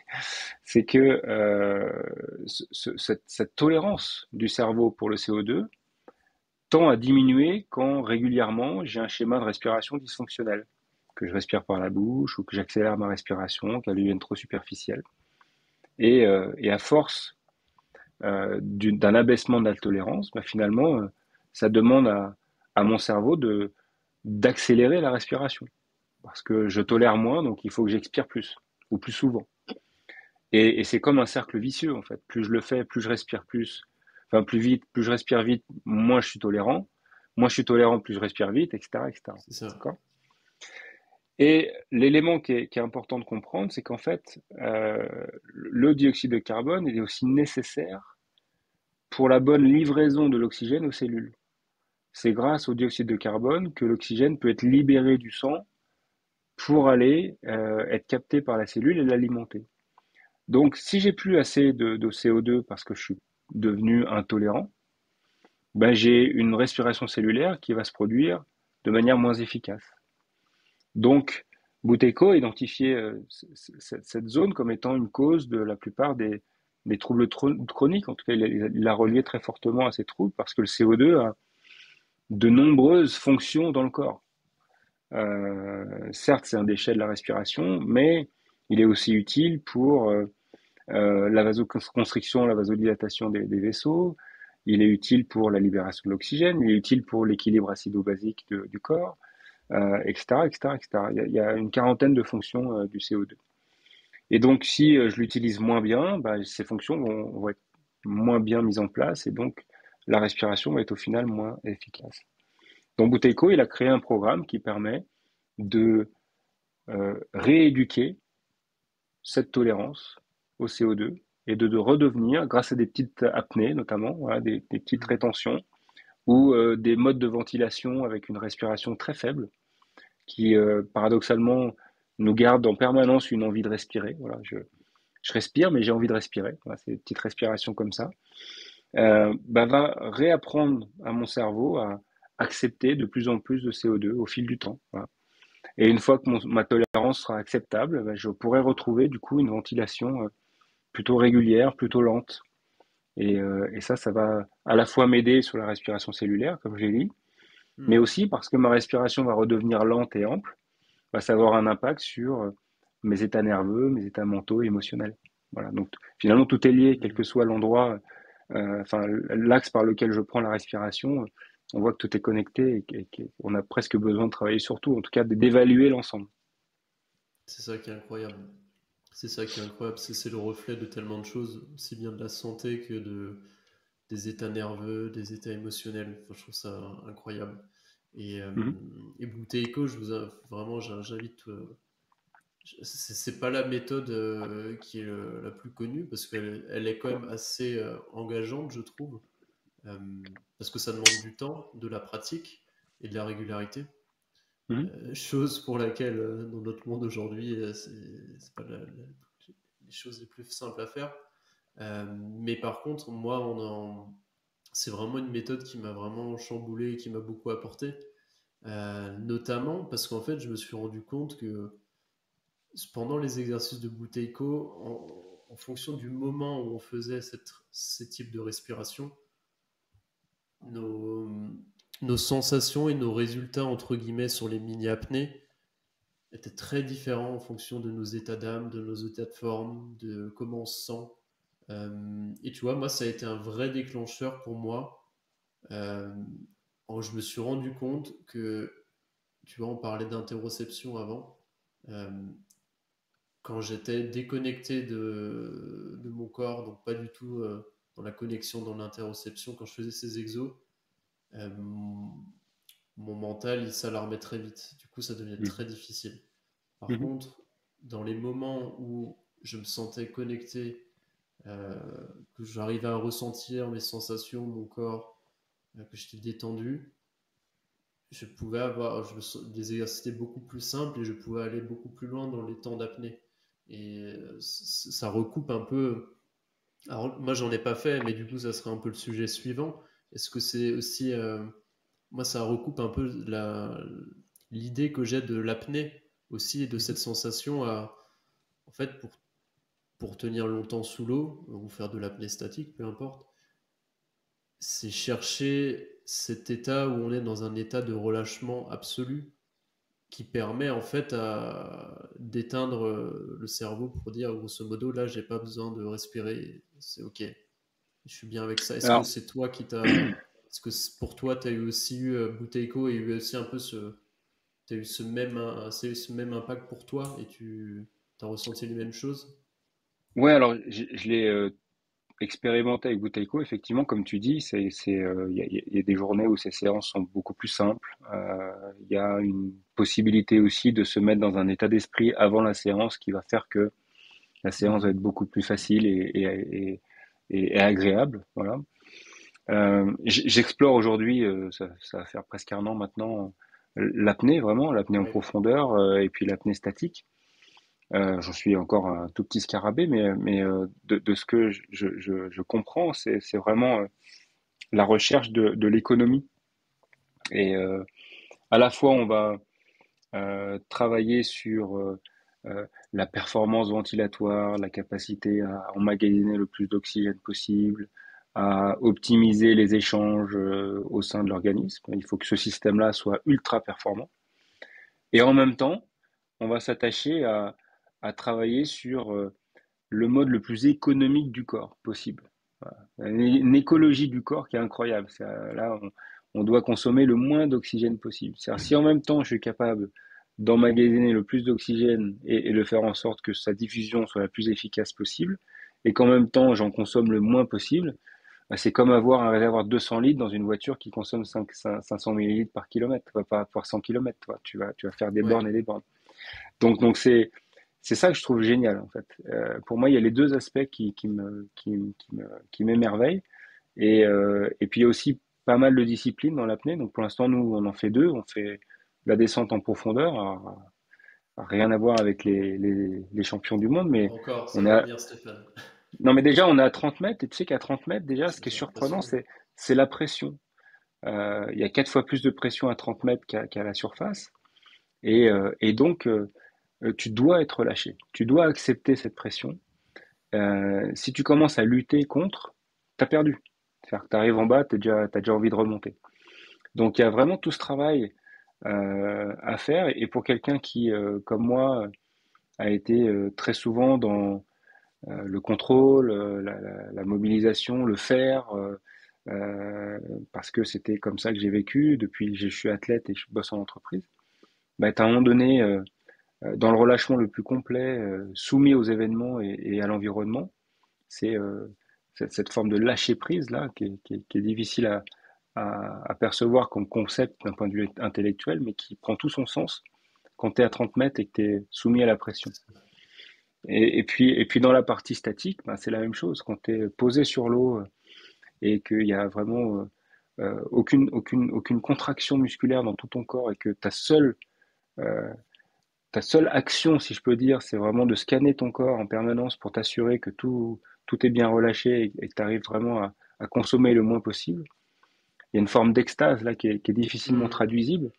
c'est que cette tolérance du cerveau pour le CO2 tend à diminuer quand régulièrement j'ai un schéma de respiration dysfonctionnel, que je respire par la bouche ou que j'accélère ma respiration, qu'elle devienne trop superficielle. Et à force d'un abaissement de la tolérance, bah, finalement, ça demande à mon cerveau d'accélérer la respiration. Parce que je tolère moins, donc il faut que j'expire plus, ou plus souvent. Et c'est comme un cercle vicieux, en fait. Plus je le fais, plus je respire plus, enfin plus vite, plus je respire vite, moins je suis tolérant. Moins je suis tolérant, plus je respire vite, etc. etc. C'est ça. D'accord. Et l'élément qui est important de comprendre, c'est qu'en fait, le dioxyde de carbone il est aussi nécessaire pour la bonne livraison de l'oxygène aux cellules. C'est grâce au dioxyde de carbone que l'oxygène peut être libéré du sang pour aller être capté par la cellule et l'alimenter. Donc, si j'ai plus assez de CO2 parce que je suis devenu intolérant, ben, j'ai une respiration cellulaire qui va se produire de manière moins efficace. Donc, Buteyko a identifié cette zone comme étant une cause de la plupart des troubles chroniques. En tout cas, il a relié très fortement à ces troubles parce que le CO2 a de nombreuses fonctions dans le corps. Certes, c'est un déchet de la respiration, mais il est aussi utile pour la vasoconstriction, la vasodilatation des vaisseaux. Il est utile pour la libération de l'oxygène. Il est utile pour l'équilibre acido-basique du corps, etc., etc., etc. Il y a une quarantaine de fonctions du CO2. Et donc, si je l'utilise moins bien, bah, ces fonctions vont être moins bien mises en place et donc la respiration va être au final moins efficace. Donc, Buteyko, il a créé un programme qui permet de rééduquer cette tolérance au CO2 et de redevenir, grâce à des petites apnées notamment, voilà, des petites Hmm. rétentions, ou des modes de ventilation avec une respiration très faible, qui paradoxalement nous garde en permanence une envie de respirer. Voilà, je respire, mais j'ai envie de respirer. Voilà, c'est des petites respirations comme ça. Bah, va réapprendre à mon cerveau à accepter de plus en plus de CO2 au fil du temps. Voilà. Et une fois que ma tolérance sera acceptable, bah, je pourrai retrouver du coup une ventilation plutôt régulière, plutôt lente. Et ça va à la fois m'aider sur la respiration cellulaire, comme j'ai dit, mais Hmm. aussi parce que ma respiration va redevenir lente et ample, va ça avoir un impact sur mes états nerveux, mes états mentaux et émotionnels. Voilà. Donc finalement tout est lié, quel que Hmm. soit l'endroit, enfin l'axe par lequel je prends la respiration, on voit que tout est connecté et qu'on a presque besoin de travailler sur tout, en tout cas d'évaluer l'ensemble. C'est ça qui est incroyable. C'est ça qui est incroyable. C'est le reflet de tellement de choses, aussi bien de la santé que des états nerveux, des états émotionnels. Enfin, je trouve ça incroyable. Et, euh, Mhm. et Bouteille Eco, vraiment, j'invite C'est pas la méthode qui est la plus connue parce qu'elle est quand même assez engageante, je trouve, euh, parce que ça demande du temps, de la pratique et de la régularité. Mhm. Chose pour laquelle, dans notre monde aujourd'hui, c'est pas les choses les plus simples à faire. Mais par contre, moi, c'est vraiment une méthode qui m'a vraiment chamboulé et qui m'a beaucoup apporté. Notamment parce qu'en fait, je me suis rendu compte que pendant les exercices de Buteyko, en fonction du moment où on faisait ces types de respiration, nos, nos sensations et nos résultats, entre guillemets, sur les mini-apnées étaient très différents en fonction de nos états d'âme, de nos états de forme, de comment on se sent. Et tu vois, moi, ça a été un vrai déclencheur pour moi. Euh, je me suis rendu compte que, tu vois, on parlait d'interoception avant. Euh, Quand j'étais déconnecté de mon corps, donc pas du tout dans la connexion, dans l'interoception, quand je faisais ces exos, mon, mon mental il s'alarmait très vite. Du coup, ça devenait Mhm. très difficile. Par Mhm. contre, dans les moments où je me sentais connecté, euh, que j'arrivais à ressentir mes sensations, mon corps, que j'étais détendu, je pouvais avoir des exercices beaucoup plus simples et je pouvais aller beaucoup plus loin dans les temps d'apnée. Et ça recoupe un peu. Alors, moi, j'en ai pas fait, mais du coup, ça serait un peu le sujet suivant. Est-ce que c'est aussi. Moi, ça recoupe un peu l'idée que j'ai de l'apnée aussi et de Mhm. cette sensation à. En fait, pour tenir longtemps sous l'eau, ou faire de l'apnée statique, peu importe, c'est chercher cet état où on est dans un état de relâchement absolu qui permet en fait d'éteindre le cerveau pour dire grosso modo là j'ai pas besoin de respirer, c'est ok, je suis bien avec ça. Est-ce que Alors, c'est toi qui t'as, est-ce que pour toi tu as eu aussi eu Buteyko et eu aussi un peu t'as eu ce même impact pour toi et tu as ressenti les mêmes choses? ouais, alors je l'ai expérimenté avec Boutaïko, effectivement, comme tu dis, il y a des journées où ces séances sont beaucoup plus simples. Il y a une possibilité aussi de se mettre dans un état d'esprit avant la séance qui va faire que la séance va être beaucoup plus facile et agréable. Voilà. J'explore aujourd'hui, ça va faire presque un an maintenant, l'apnée, vraiment, l'apnée en Ouais. profondeur, et puis l'apnée statique. J'en suis encore un tout petit scarabée, mais de ce que je comprends, c'est vraiment la recherche de l'économie. Et à la fois, on va travailler sur la performance ventilatoire, la capacité à emmagasiner le plus d'oxygène possible, à optimiser les échanges au sein de l'organisme. Il faut que ce système-là soit ultra performant. Et en même temps, on va s'attacher à travailler sur le mode le plus économique du corps possible. Voilà. Une écologie du corps qui est incroyable. Là, on doit consommer le moins d'oxygène possible. C'est-à-dire, si en même temps je suis capable d'emmagasiner le plus d'oxygène et de faire en sorte que sa diffusion soit la plus efficace possible, et qu'en même temps j'en consomme le moins possible, bah, c'est comme avoir un réservoir de 200 litres dans une voiture qui consomme 500 millilitres par kilomètre. Tu vas pas avoir 100 kilomètres, toi. Tu vas faire des Ouais. bornes et des bornes. Donc c'est ça que je trouve génial en fait. Pour moi, il y a les deux aspects qui m'émerveillent. Et puis il y a aussi pas mal de disciplines dans l'apnée. Donc pour l'instant, nous, on en fait deux. On fait la descente en profondeur, rien à voir avec les champions du monde, mais Encore, ça on va a. venir, Stéphane. Non, mais déjà, on est à 30 mètres. Et tu sais qu'à 30 mètres, déjà, ce qui est C'est surprenant, impressionnant. c'est la pression. Il y a 4 fois plus de pression à 30 mètres qu'à la surface. Et donc, tu dois être relâché. Tu dois accepter cette pression. Si tu commences à lutter contre, tu as perdu. C'est-à-dire que tu arrives en bas, t'as déjà envie de remonter. Donc il y a vraiment tout ce travail à faire. Et pour quelqu'un qui, comme moi, a été très souvent dans le contrôle, la mobilisation, le faire, parce que c'était comme ça que j'ai vécu depuis que je suis athlète et que je bosse en entreprise, bah, à un moment donné, dans le relâchement le plus complet, soumis aux événements et à l'environnement, c'est cette forme de lâcher prise là qui est difficile à percevoir comme concept d'un point de vue intellectuel, mais qui prend tout son sens quand tu es à 30 mètres et que tu es soumis à la pression. Et puis dans la partie statique, ben, c'est la même chose. Quand tu es posé sur l'eau et qu'il y a vraiment aucune contraction musculaire dans tout ton corps et que euh, ta seule action, si je peux dire, c'est vraiment de scanner ton corps en permanence pour t'assurer que tout est bien relâché et que tu arrives vraiment à consommer le moins possible. Il y a une forme d'extase là qui est difficilement Hmm, traduisible,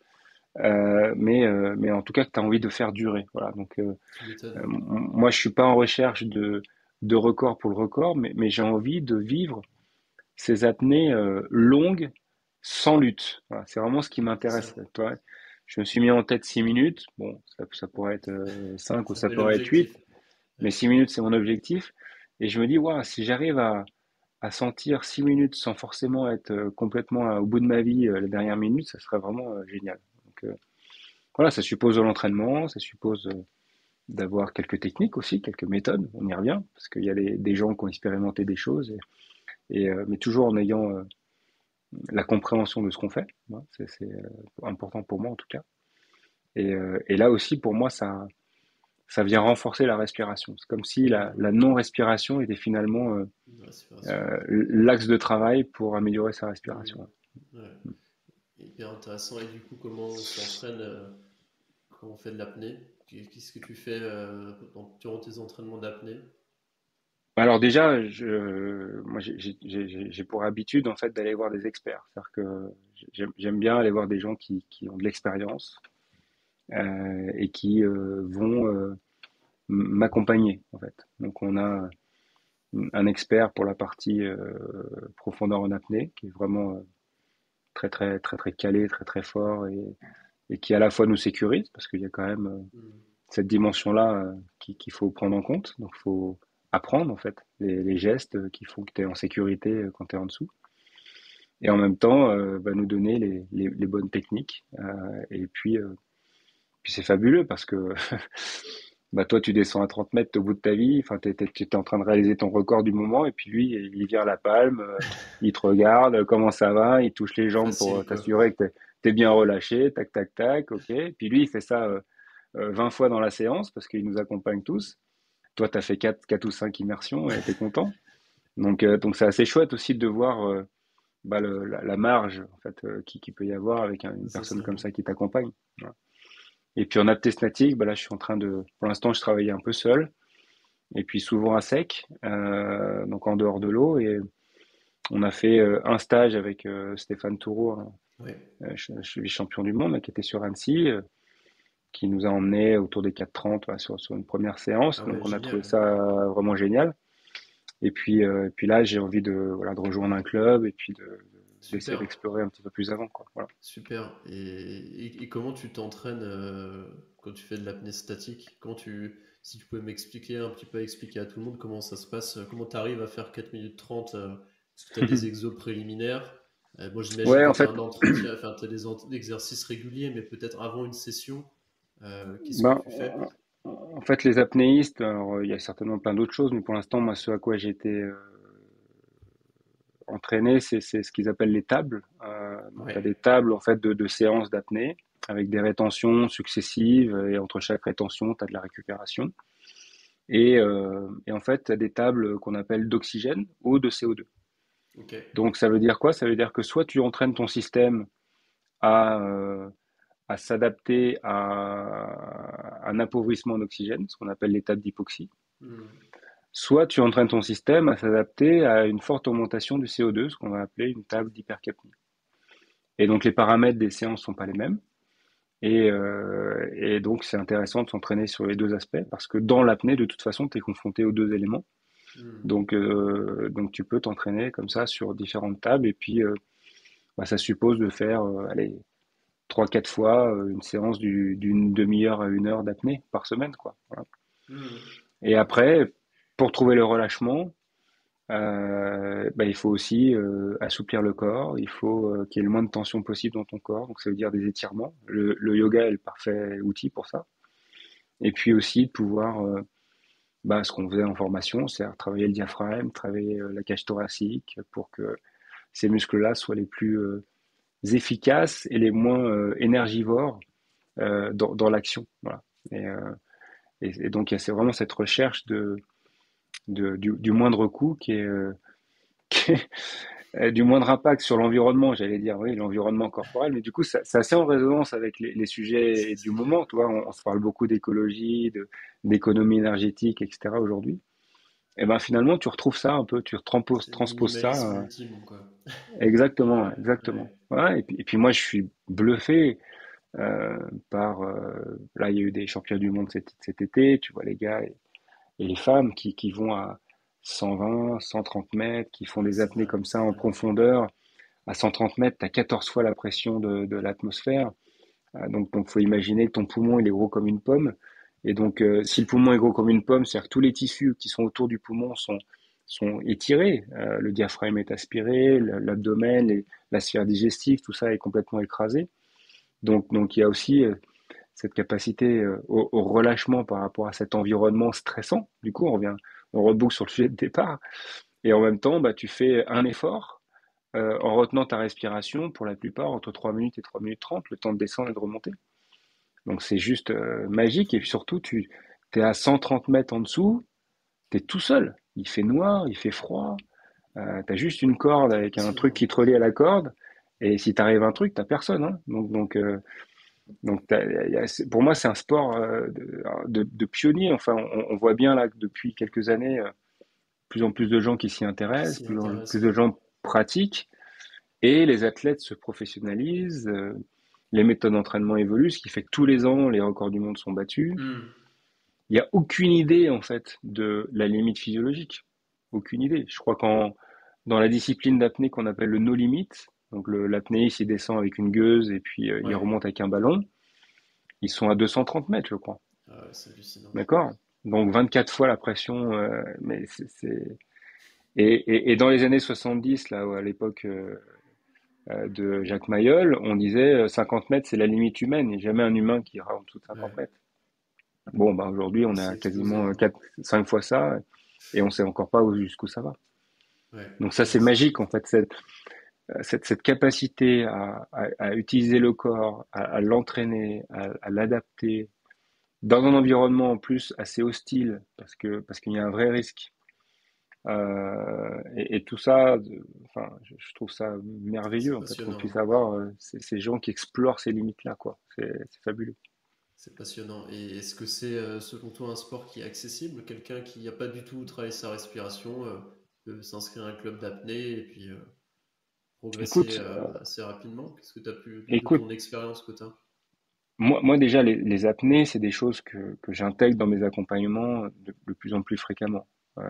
mais en tout cas que tu as envie de faire durer. Voilà. Donc, tu m'étonnes. moi, je suis pas en recherche de record pour le record, mais j'ai envie de vivre ces apnées longues sans lutte. Voilà, c'est vraiment ce qui C'est ça. m'intéresse. Toi, je me suis mis en tête 6 minutes. Bon, ça pourrait être 5 ou C'est un ça bel pourrait être 8, objectif. mais Ouais. 6 minutes, c'est mon objectif. Et je me dis, waouh, si j'arrive à sentir 6 minutes sans forcément être complètement au bout de ma vie les dernières minutes, ça serait vraiment génial. Donc, voilà, ça suppose de l'entraînement, ça suppose d'avoir quelques techniques aussi, quelques méthodes, on y revient, parce qu'il y a des gens qui ont expérimenté des choses, mais toujours en ayant la compréhension de ce qu'on fait. Ouais, c'est important pour moi en tout cas. Et là aussi, pour moi, ça vient renforcer la respiration. C'est comme si Hmm, la non-respiration était finalement une respiration. l'axe de travail pour améliorer sa Hmm, respiration. ouais. Hyper intéressant. Et du coup, comment on s'entraîne quand on fait de l'apnée? Qu'est-ce que tu fais durant tes entraînements d'apnée? Alors déjà, moi j'ai pour habitude en fait d'aller voir des experts. C'est-à-dire que j'aime bien aller voir des gens qui ont de l'expérience et qui vont m'accompagner en fait. Donc on a un expert pour la partie profondeur en apnée qui est vraiment très calé, très fort et qui à la fois nous sécurise parce qu'il y a quand même Hmm, cette dimension-là qu'il faut prendre en compte. Donc il faut apprendre en fait les gestes qui font que tu es en sécurité quand tu es en dessous. Et en même temps, va nous donner les bonnes techniques. Puis c'est fabuleux parce que bah toi, tu descends à 30 mètres au bout de ta vie, enfin, tu es en train de réaliser ton record du moment, et puis lui, il vient à la palme, il te regarde, comment ça va, il touche les jambes pour facile, quoi. t'assurer que t'es bien relâché, tac, tac, tac, ok. Puis lui, il fait ça 20 fois dans la séance parce qu'il nous accompagne tous. Toi, tu as fait 4 ou 5 immersions et t'es content. Donc c'est assez chouette aussi de voir bah, la marge en fait, qui peut y avoir avec une C'est personne ça. comme ça qui t'accompagne. Voilà. Et puis en apnée statique, bah là, je suis en train de, pour l'instant, je travaillais un peu seul, et puis souvent à sec, donc en dehors de l'eau. Et on a fait un stage avec Stéphane Toureau, hein, Ouais. champion du monde, là, qui était sur Annecy, qui nous a emmenés autour des 4,30 voilà, sur une première séance. Ah ouais, Donc on a trouvé génial. ça vraiment génial. Et puis là, j'ai envie voilà, de rejoindre un club et puis d'essayer Super. d'explorer un petit peu plus avant, quoi. Voilà. Super. Et comment tu t'entraînes quand tu fais de l'apnée statique? Si tu pouvais m'expliquer un petit peu, expliquer à tout le monde comment ça se passe, comment tu arrives à faire 4 minutes 30, parce que tu as des exos préliminaires. Moi, j'imagine Ouais, que en tu as fait, un entretien, enfin, tu as des exercices réguliers, mais peut-être avant une session, qu'est-ce que ben, tu fais? en fait, les apnéistes, alors, il y a certainement plein d'autres choses, mais pour l'instant, moi, ce à quoi j'ai été entraîné, c'est ce qu'ils appellent les tables. Donc, tu as Ouais. des tables en fait de séances d'apnée avec des rétentions successives et entre chaque rétention, tu as de la récupération. Et en fait, tu as des tables qu'on appelle d'oxygène ou de CO2. Ok. Donc, ça veut dire quoi? Ça veut dire que soit tu entraînes ton système à, euh, à s'adapter à un appauvrissement d'oxygène, ce qu'on appelle les tables d'hypoxie, Hmm. soit tu entraînes ton système à s'adapter à une forte augmentation du CO2, ce qu'on va appeler une table d'hypercapnie. Et donc les paramètres des séances sont pas les mêmes. Et donc c'est intéressant de s'entraîner sur les deux aspects parce que dans l'apnée, de toute façon, tu es confronté aux deux éléments. Hmm. Donc tu peux t'entraîner comme ça sur différentes tables. Et puis bah, ça suppose de faire allez, 3-4 fois une séance d'une demi-heure à 1 heure d'apnée par semaine, quoi. Voilà. Hmm. Et Ok. après, pour trouver le relâchement, bah, il faut aussi assouplir le corps, il faut qu'il y ait le moins de tension possible dans ton corps, donc ça veut dire des étirements. Le yoga est le parfait outil pour ça. Et puis aussi de pouvoir, bah, ce qu'on faisait en formation, c'est-à-dire travailler le diaphragme, travailler la cage thoracique pour que ces muscles-là soient les plus efficaces et les moins énergivores dans l'action. Voilà. Et, euh, et donc, c'est vraiment cette recherche du moindre coût qui est du moindre impact sur l'environnement, j'allais dire, oui, l'environnement corporel, mais du coup, c'est assez en résonance avec les sujets du C'est clair. moment. Tu vois, on se parle beaucoup d'écologie, d'économie énergétique, etc. aujourd'hui. Et ben finalement, tu retrouves ça un peu, C'est le transposes ça. minimalisme ultime, quoi. Exactement, Ouais, exactement. ouais. Ouais, et puis moi, je suis bluffé euh, par. Là, il y a eu des championnats du monde cet été. Tu vois les gars et les femmes qui vont à 120, 130 mètres, qui font Ouais, des apnées comme ça c'est en dingue. profondeur. À 130 mètres, tu as 14 fois la pression de l'atmosphère. Donc, faut imaginer que ton poumon, il est gros comme une pomme. Et donc, si le poumon est gros comme une pomme, c'est-à-dire que tous les tissus qui sont autour du poumon sont étirés. Le diaphragme est aspiré, l'abdomen, la sphère digestive, tout ça est complètement écrasé. Donc il y a aussi cette capacité au relâchement par rapport à cet environnement stressant. Du coup, on reboucle sur le sujet de départ. Et en même temps, bah, tu fais un effort en retenant ta respiration pour la plupart entre 3 minutes et 3 minutes 30, le temps de descendre et de remonter. Donc c'est juste magique. Et puis surtout, tu es à 130 mètres en dessous, tu es tout seul. Il fait noir, il fait froid. Tu as juste une corde C'est avec un truc impressionnant. qui te relie à la corde. Et si t'arrive un truc, t'as personne. Hein. Pour moi, c'est un sport de pionnier. Enfin, on voit bien là que depuis quelques années, plus en plus de gens qui s'y Qui intéressent, s'y plus intéresse, de ouais. gens pratiquent. Et les athlètes se professionnalisent, les méthodes d'entraînement évoluent, ce qui fait que tous les ans, les records du monde sont battus. Hmm. Il n'y a aucune idée, en fait, de la limite physiologique. Aucune idée. Je crois dans la discipline d'apnée qu'on appelle le no limit, donc l'apnéiste, il descend avec une gueuse et puis il Ouais. remonte avec un ballon, ils sont à 230 mètres, je crois. Ah ouais, c'est hallucinant. D'accord? Donc 24 fois la pression, mais et dans les années 70, là, à l'époque de Jacques Mayol, on disait 50 mètres, c'est la limite humaine. Il n'y a jamais un humain qui ira en dessous de 50 Ouais. mètres. Bon, bah, aujourd'hui, on C'est a explosé, quasiment hein. 5 fois ça et on sait encore pas jusqu'où ça va. Ouais. Donc ça, Ouais, c'est c'est magique, fou. en fait, cette capacité à utiliser le corps, à l'entraîner, à l'adapter dans un environnement en plus assez hostile parce qu'il y a un vrai risque. Et tout ça, enfin, je trouve ça merveilleux C'est en fait qu'on passionnant, puisse hein. avoir ces gens qui explorent ces limites-là, quoi. C'est fabuleux. C'est passionnant. Et est-ce que c'est, selon toi, un sport qui est accessible? Quelqu'un qui n'a pas du tout travaillé sa respiration peut s'inscrire à un club d'apnée et puis progresser Écoute, assez rapidement? Qu'est-ce que tu as pu, de écoute, ton expérience que tu as? moi déjà les apnées, c'est des choses que j'intègre dans mes accompagnements de plus en plus fréquemment euh,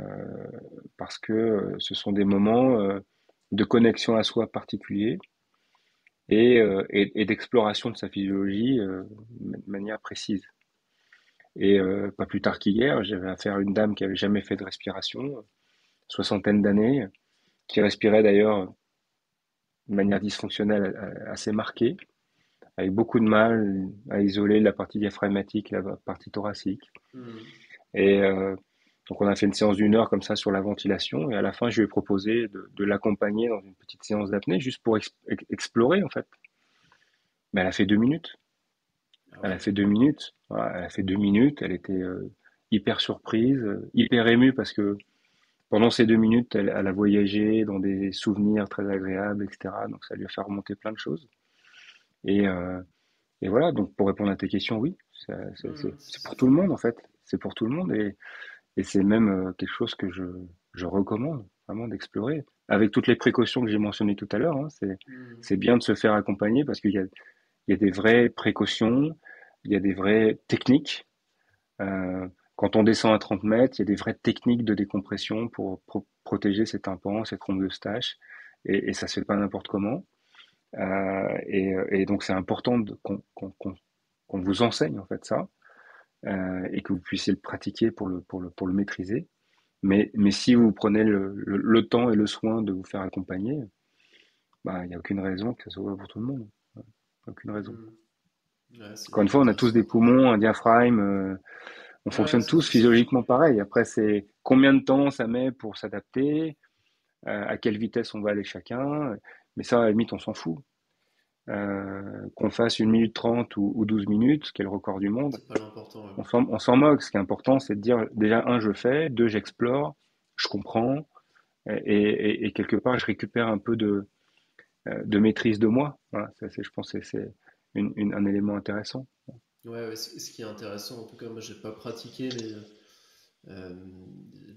parce que ce sont des moments de connexion à soi particuliers et d'exploration de sa physiologie de manière précise. Et pas plus tard qu'hier, j'avais affaire à une dame qui avait jamais fait de respiration, soixantaine d'années, qui respirait d'ailleurs de manière dysfonctionnelle assez marquée, avec beaucoup de mal à isoler la partie diaphragmatique, la partie thoracique. Hmm. Et donc on a fait une séance d'1 heure comme ça sur la ventilation, et à la fin je lui ai proposé de l'accompagner dans une petite séance d'apnée, juste pour explorer en fait. Mais elle a fait 2 minutes. Ah Elle a ouais. fait 2 minutes. Voilà, elle a fait 2 minutes. Elle était hyper surprise, hyper émue parce que pendant ces 2 minutes, elle a voyagé dans des souvenirs très agréables, etc. Donc ça lui a fait remonter plein de choses. Et, euh, et voilà, donc pour répondre à tes questions, oui, Hmm, c'est c'est pour tout le top. monde en fait. C'est pour tout le monde et c'est même quelque chose que je recommande vraiment d'explorer. Avec toutes les précautions que j'ai mentionnées tout à l'heure, hein, Hmm. c'est bien de se faire accompagner parce qu'il y a des vraies précautions, il y a des vraies techniques. Quand on descend à 30 mètres, il y a des vraies techniques de décompression pour protéger ses tympans, ses trompes d'Eustache, et ça se fait pas n'importe comment. Et donc c'est important qu'on vous enseigne en fait ça, et que vous puissiez le pratiquer pour le maîtriser. Mais si vous prenez le temps et le soin de vous faire accompagner, bah il n'y a aucune raison que ça soit pour tout le monde. Aucune raison. Hmm. Ouais, c'est Encore une hyper fois, on a tous des intéressant. poumons, un diaphragme. On Ouais, fonctionne tous c'est ça. physiologiquement pareil. Après, c'est combien de temps ça met pour s'adapter, à quelle vitesse on va aller chacun. Mais ça, à la limite, on s'en fout. qu'on fasse 1 minute 30 ou 12 minutes, qui est le record du monde, C'est pas l'important. Ouais. on s'en moque. Ce qui est important, c'est de dire déjà, un, je fais, deux, j'explore, je comprends, et quelque part, je récupère un peu de maîtrise de moi. Voilà, je pense que c'est un élément intéressant. Ouais, ouais, ce qui est intéressant, en tout cas, moi j'ai pas pratiqué euh,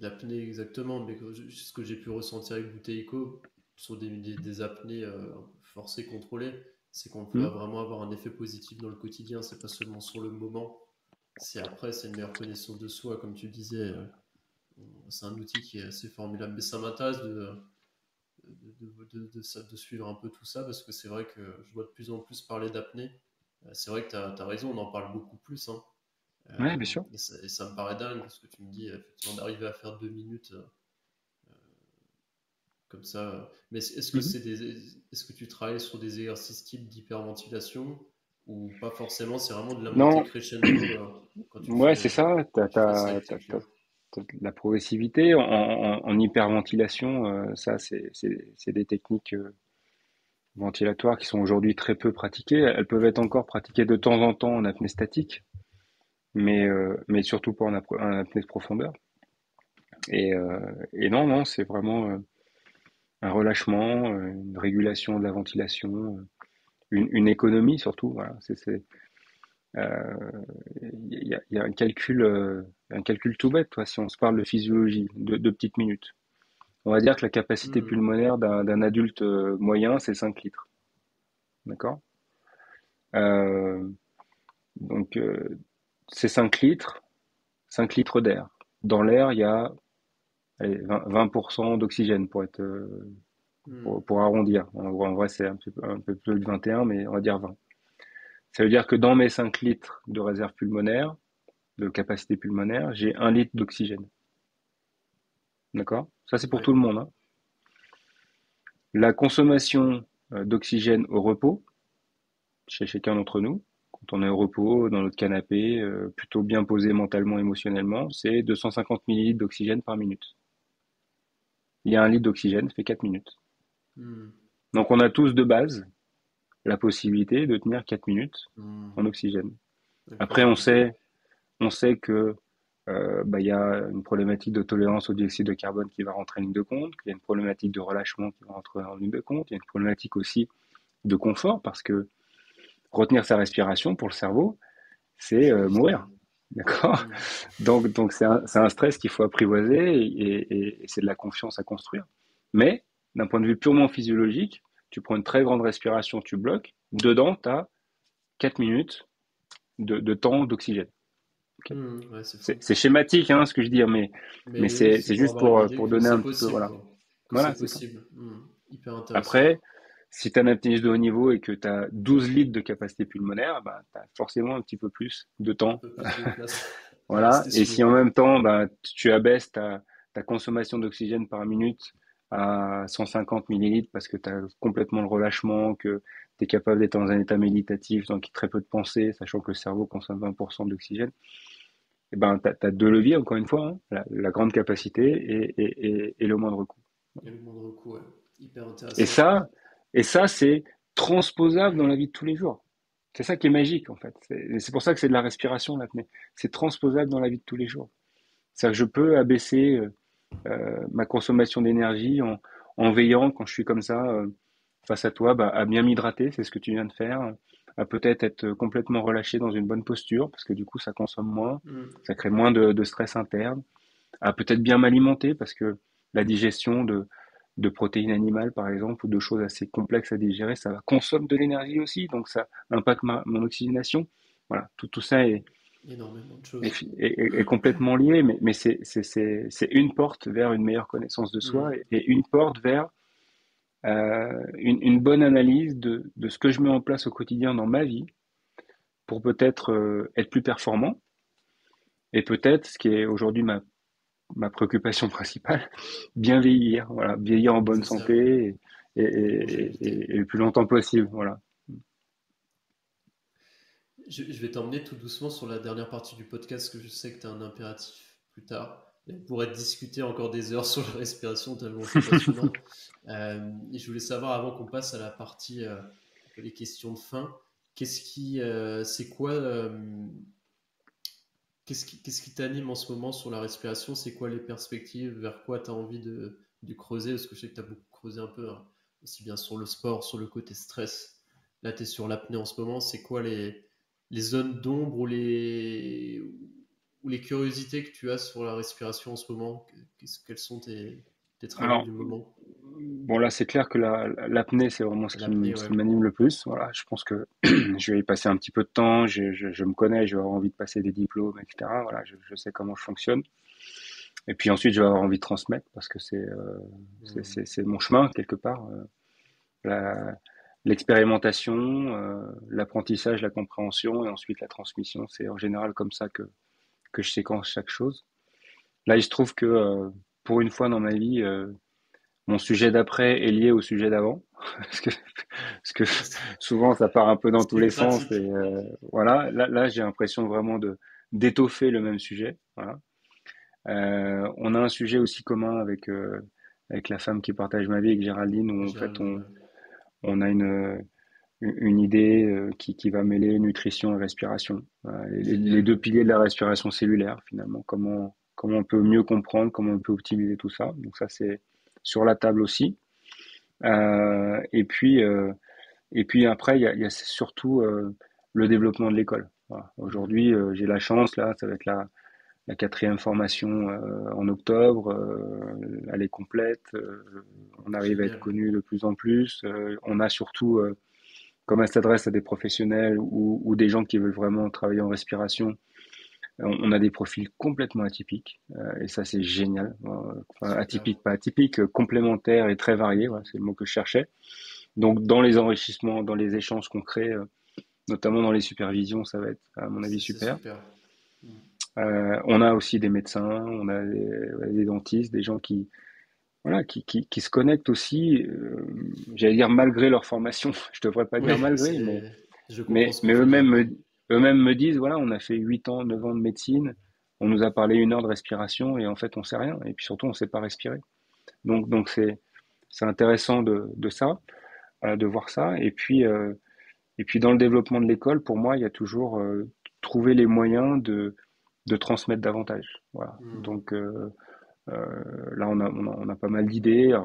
l'apnée exactement, mais ce que j'ai pu ressentir avec Bouteilleco sur des apnées forcées, contrôlées, c'est qu'on peut Hmm. vraiment avoir un effet positif dans le quotidien, c'est pas seulement sur le moment, c'est après, c'est une meilleure connaissance de soi, comme tu disais. C'est un outil qui est assez formidable, mais ça m'intéresse de suivre un peu tout ça parce que c'est vrai que je vois de plus en plus parler d'apnée. C'est vrai que tu as raison, on en parle beaucoup plus. Hein. Ouais, bien sûr. Et ça me paraît dingue parce que tu me dis effectivement d'arriver à faire 2 minutes comme ça. Mais Mhm. est-ce que tu travailles sur des exercices type d'hyperventilation ou pas forcément? C'est vraiment de la montée Non, crescendo quand ouais, c'est ça. tu fais ça avec tes clients. T'as de la progressivité en hyperventilation. Ça, c'est des techniques ventilatoires qui sont aujourd'hui très peu pratiquées. Elles peuvent être encore pratiquées de temps en temps en apnée statique, mais surtout pas en apnée de profondeur. Et non, non, c'est vraiment un relâchement, une régulation de la ventilation, une économie surtout. Voilà, il y a un calcul tout bête, toi, si on se parle de physiologie, de petites minutes. On va dire que la capacité Mhm. pulmonaire d'un adulte moyen, c'est 5 litres. D'accord? Euh, donc, c'est 5 litres, 5 litres d'air. Dans l'air, il y a allez, 20% d'oxygène Mhm. pour arrondir. En vrai, c'est un peu plus de 21, mais on va dire 20. Ça veut dire que dans mes 5 litres de réserve pulmonaire, de capacité pulmonaire, j'ai 1 litre d'oxygène. D'accord? Ça, c'est pour Ouais. tout le monde, hein. La consommation d'oxygène au repos, chez chacun d'entre nous, quand on est au repos, dans notre canapé, plutôt bien posé mentalement, émotionnellement, c'est 250 millilitres d'oxygène par minute. Il y a 1 litre d'oxygène, ça fait 4 minutes. Mhm. Donc on a tous de base la possibilité de tenir 4 minutes Mhm. en oxygène. Après, Incroyable. on sait que bah, il y a une problématique de tolérance au dioxyde de carbone qui va rentrer en ligne de compte, qu'il y a une problématique de relâchement qui va rentrer en ligne de compte, il y a une problématique aussi de confort parce que retenir sa respiration pour le cerveau, c'est C'est pas évident. mourir. D'accord. Mhm. Donc c'est un stress qu'il faut apprivoiser et c'est de la confiance à construire. Mais d'un point de vue purement physiologique, tu prends une très grande respiration, tu bloques. Dedans, tu as 4 minutes de temps d'oxygène. Okay. Mhm. Ouais, c'est fou. C'est schématique hein, ce que je dis, mais Mais oui, c'est c'est pour juste avoir une idée pour que donner c'est un petit peu. possible, Voilà, quoi. Que voilà c'est c'est ça. possible. Hyper intéressant. Après, si tu as un apnéiste de haut niveau et que tu as 12 litres de capacité pulmonaire, bah, tu as forcément un petit peu plus de Un temps. peu plus de place. Ouais, Voilà. c'est Et sûr. si en même temps, bah, tu abaisses ta consommation d'oxygène par minute à 150 millilitres parce que tu as complètement le relâchement, que tu es capable d'être dans un état méditatif, donc très peu de pensée, sachant que le cerveau consomme 20% d'oxygène, et ben, tu as deux leviers, encore une fois, hein, la grande capacité et le moindre coût. Et le moindre coup, ouais. Hyper Et intéressant. ça, et ça, c'est transposable dans la vie de tous les jours. C'est ça qui est magique, en fait. C'est pour ça que c'est de la respiration, l'apnée. C'est transposable dans la vie de tous les jours. C'est-à-dire que je peux abaisser ma consommation d'énergie en veillant, quand je suis comme ça, face à toi, bah, à bien m'hydrater, c'est ce que tu viens de faire, à peut-être être complètement relâché dans une bonne posture, parce que du coup, ça consomme moins, Mm. ça crée moins de stress interne, à peut-être bien m'alimenter, parce que la digestion de protéines animales, par exemple, ou de choses assez complexes à digérer, ça consomme de l'énergie aussi, donc ça impacte mon oxygénation. Voilà, tout ça Énormément de choses. est complètement lié, mais c'est une porte vers une meilleure connaissance de soi Mm. et une porte vers une bonne analyse de ce que je mets en place au quotidien dans ma vie pour peut-être être plus performant et peut-être, ce qui est aujourd'hui ma préoccupation principale, bien vieillir, voilà, vieillir en bonne C'est ça, santé la longévité. et le plus longtemps possible, voilà. Je vais t'emmener tout doucement sur la dernière partie du podcast, que je sais que tu as un impératif plus tard. Et on pourrait discuter encore des heures sur la respiration, tellement c'est passionnant. Et je voulais savoir, avant qu'on passe à la partie les questions de fin. C'est quoi, qu'est-ce qui t'anime en ce moment sur la respiration? C'est quoi les perspectives? Vers quoi tu as envie de creuser? Parce que je sais que tu as beaucoup creusé un peu, hein, aussi bien sur le sport, sur le côté stress. Là, tu es sur l'apnée en ce moment. C'est quoi les zones d'ombre ou les curiosités que tu as sur la respiration en ce moment? Quels sont tes travaux Alors, du moment? bon, là, c'est clair que l'apnée, c'est vraiment L'apnée, ce ouais. qui m'anime le plus. Voilà, je pense que je vais y passer un petit peu de temps. Je me connais, je vais avoir envie de passer des diplômes, etc. Voilà, je sais comment je fonctionne. Et puis ensuite, je vais avoir envie de transmettre parce que Hmm. c'est mon chemin, quelque part. La- L'expérimentation, l'apprentissage, la compréhension et ensuite la transmission. C'est en général comme ça que je séquence chaque chose. Là, il se trouve que pour une fois dans ma vie, mon sujet d'après est lié au sujet d'avant, parce que souvent ça part un peu dans tous C'est les sens et pratique. voilà. Là, j'ai l'impression vraiment de d'étoffer le même sujet. Voilà. On a un sujet aussi commun avec la femme qui partage ma vie, avec Géraldine, où en fait Géraldine, ouais. on a une idée qui va mêler nutrition et respiration. Voilà, les Génial. deux piliers de la respiration cellulaire, finalement. Comment on peut mieux comprendre, comment on peut optimiser tout ça. Donc ça, c'est sur la table aussi. Euh, et puis, euh, et puis après, il y a surtout le développement de l'école. Voilà. Hmm. Aujourd'hui, j'ai la chance, là, ça va être la quatrième formation en octobre. Elle est complète. On arrive à être Génial. connu de plus en plus. On a surtout comme elle s'adresse à des professionnels ou des gens qui veulent vraiment travailler en respiration, on a des profils complètement atypiques et ça c'est génial. Enfin, Super. atypique, pas atypique, complémentaire et très varié, voilà, Hmm. c'est le mot que je cherchais. Donc dans les enrichissements, dans les échanges qu'on crée, notamment dans les supervisions, ça va être à mon avis C'est super. super. Hmm. On a aussi des médecins, on a des dentistes, des gens qui voilà, qui se connectent aussi, j'allais dire malgré leur formation, je devrais pas dire Oui, malgré, mais je comprends Mais, ce que mais tu veux dire. eux-mêmes me disent, voilà, on a fait 8 ans, 9 ans de médecine, on nous a parlé 1 heure de respiration et en fait on sait rien. Et puis surtout on sait pas respirer. Donc c'est intéressant de ça, de voir ça. Et puis dans le développement de l'école, pour moi, il y a toujours trouver les moyens de transmettre davantage. Voilà. Hmm. Donc là on a pas mal d'idées,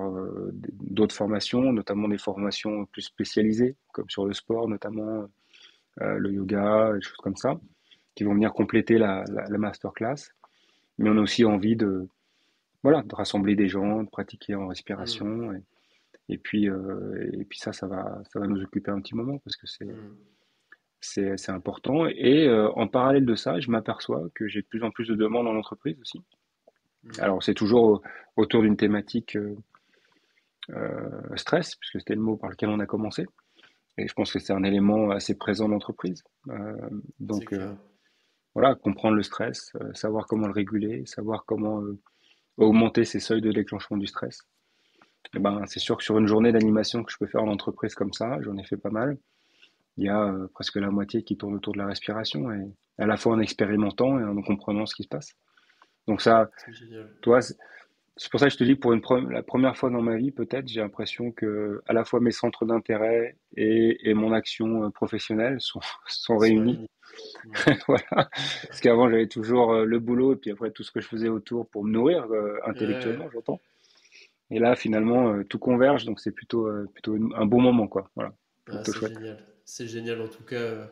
d'autres formations, notamment des formations plus spécialisées, comme sur le sport notamment, le yoga, des choses comme ça, qui vont venir compléter la masterclass. Mais on a aussi envie voilà, de rassembler des gens, de pratiquer en Hmm. respiration. Et puis ça va nous occuper un petit moment parce que Hmm. c'est important. Et en parallèle de ça, je m'aperçois que j'ai de plus en plus de demandes en entreprise aussi. Hmm. Alors c'est toujours autour d'une thématique stress, puisque c'était le mot par lequel on a commencé. Et je pense que c'est un élément assez présent dans l'entreprise. Euh, C'est donc, clair. voilà, comprendre le stress, savoir comment le réguler, savoir comment augmenter ses seuils de déclenchement du stress. Et ben, c'est sûr que sur une journée d'animation que je peux faire en entreprise comme ça, j'en ai fait pas mal, il y a presque la moitié qui tourne autour de la respiration, et à la fois en expérimentant et en comprenant ce qui se passe. Donc ça, C'est génial. toi, c'est pour ça que je te dis, pour la première fois dans ma vie, peut-être, j'ai l'impression que à la fois mes centres d'intérêt et mon action professionnelle sont Ils sont réunis. réunis. Hmm. Voilà. Parce qu'avant, j'avais toujours le boulot et puis après tout ce que je faisais autour pour me nourrir Ouais. intellectuellement, j'entends. Et là, finalement, tout converge, donc c'est plutôt un bon moment, quoi. Voilà, Ah, plutôt c'est chouette. génial. C'est génial. En tout cas,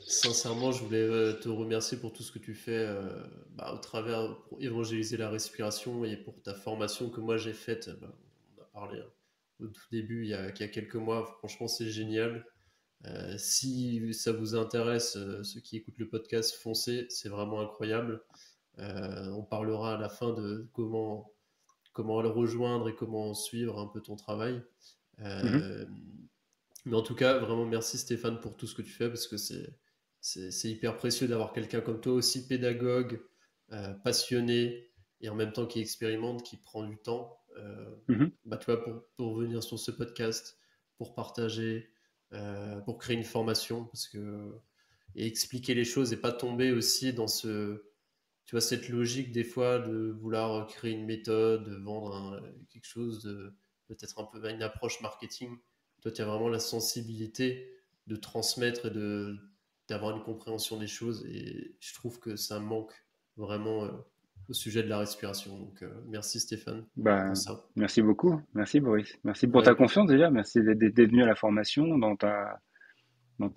sincèrement, je voulais te remercier pour tout ce que tu fais au travers pour évangéliser la respiration et pour ta formation que moi j'ai faite. On a parlé au tout début, il y a quelques mois. Franchement, c'est génial. Si ça vous intéresse, ceux qui écoutent le podcast, foncez. C'est vraiment incroyable. On parlera à la fin de comment le rejoindre et comment suivre un peu ton travail. Mhm. Euh, mais en tout cas, vraiment merci Stéphane pour tout ce que tu fais parce que c'est hyper précieux d'avoir quelqu'un comme toi aussi pédagogue, passionné et en même temps qui expérimente, qui prend du temps. Mhm. Tu vois, pour venir sur ce podcast, pour partager, pour créer une formation parce que et expliquer les choses et pas tomber aussi dans tu vois, cette logique des fois de vouloir créer une méthode, de vendre quelque chose de peut-être un peu une approche marketing Toi, tu as vraiment la sensibilité de transmettre et d'avoir une compréhension des choses. Et je trouve que ça manque vraiment au sujet de la respiration. Donc, merci Stéphane pour Ben, ça. merci beaucoup. Merci Boris. Merci pour ta Avec, confiance déjà. Merci d'être venu à la formation, dans ta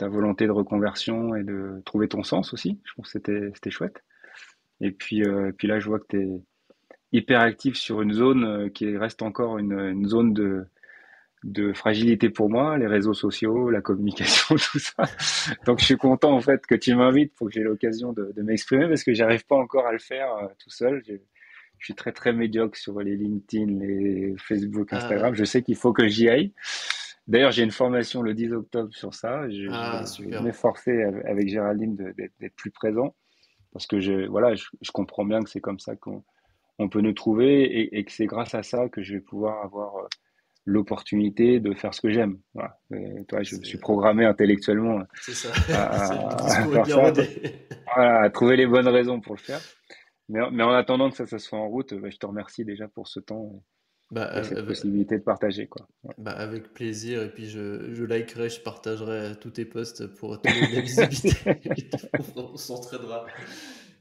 volonté de reconversion et de trouver ton sens aussi. Je trouve que c'était chouette. Et puis là, je vois que tu es hyper actif sur une zone qui reste encore une zone de fragilité pour moi, les réseaux sociaux, la communication, tout ça. Donc je suis content en fait que tu m'invites pour que j'ai l'occasion de m'exprimer parce que j'arrive pas encore à le faire tout seul. Je suis très très médiocre sur les LinkedIn, les Facebook, Instagram. Je sais qu'il faut que j'y aille. D'ailleurs, j'ai une formation le 10 octobre sur ça. Je vais super. m'efforcer avec Géraldine d'être plus présent parce que voilà, je comprends bien que c'est comme ça qu'on peut nous trouver et que c'est grâce à ça que je vais pouvoir avoir l'opportunité de faire ce que j'aime. Voilà. Toi, je me suis C'est programmé intellectuellement c'est ça. Le à discours est faire bien ça, rodé. voilà, à trouver les bonnes raisons pour le faire. Mais en attendant que ça se soit en route, bah, je te remercie déjà pour ce temps Bah, et cette possibilité de partager, quoi. Ouais. bah, avec plaisir. Et puis, je likerai, je partagerai tous tes posts pour te donner de la visibilité. On s'entraidera.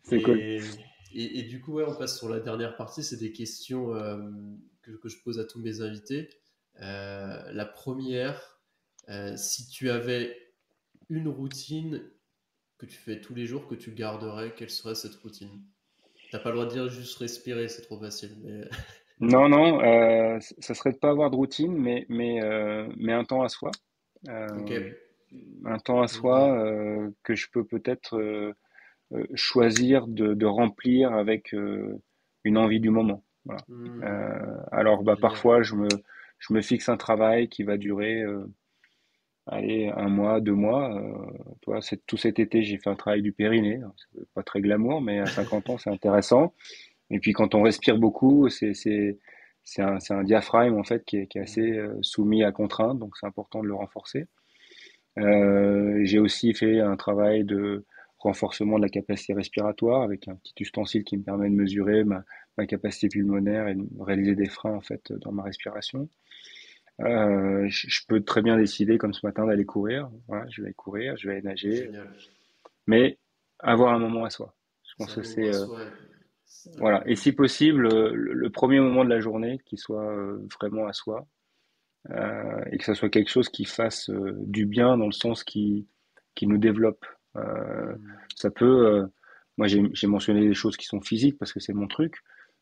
C'est cool. Et, et du coup, ouais, on passe sur la dernière partie. C'est des questions que je pose à tous mes invités. La première, si tu avais une routine que tu fais tous les jours, que tu garderais, quelle serait cette routine? T'as pas le droit de dire juste respirer, c'est trop facile. Mais... Non, non, ça serait de pas avoir de routine, mais un temps à soi. Ok, Euh, un temps à bonne idée. soi que je peux peut-être choisir de remplir avec une envie du moment. Voilà. Hmm, Alors bah, génial. parfois je me fixe un travail qui va durer allez, un mois, 2 mois. Toi, tout cet été, j'ai fait un travail du périnée. C'est pas très glamour, mais à 50 ans, c'est intéressant. Et puis quand on respire beaucoup, c'est un diaphragme en fait qui est Hmm, assez soumis à contrainte, donc c'est important de le renforcer. J'ai aussi fait un travail de renforcement de la capacité respiratoire avec un petit ustensile qui me permet de mesurer ma capacité pulmonaire et de réaliser des freins en fait dans ma respiration. Je peux très bien décider, comme ce matin, d'aller courir. Voilà, je vais aller courir, je vais aller nager, génial. mais avoir un moment à soi. Je C'est pense un que moment c'est à soi, c'est très voilà. cool. Et si possible, le premier moment de la journée qui soit vraiment à soi et que ça soit quelque chose qui fasse du bien dans le sens qui nous développe. Hmm, Ça peut, moi j'ai mentionné des choses qui sont physiques parce que c'est mon truc,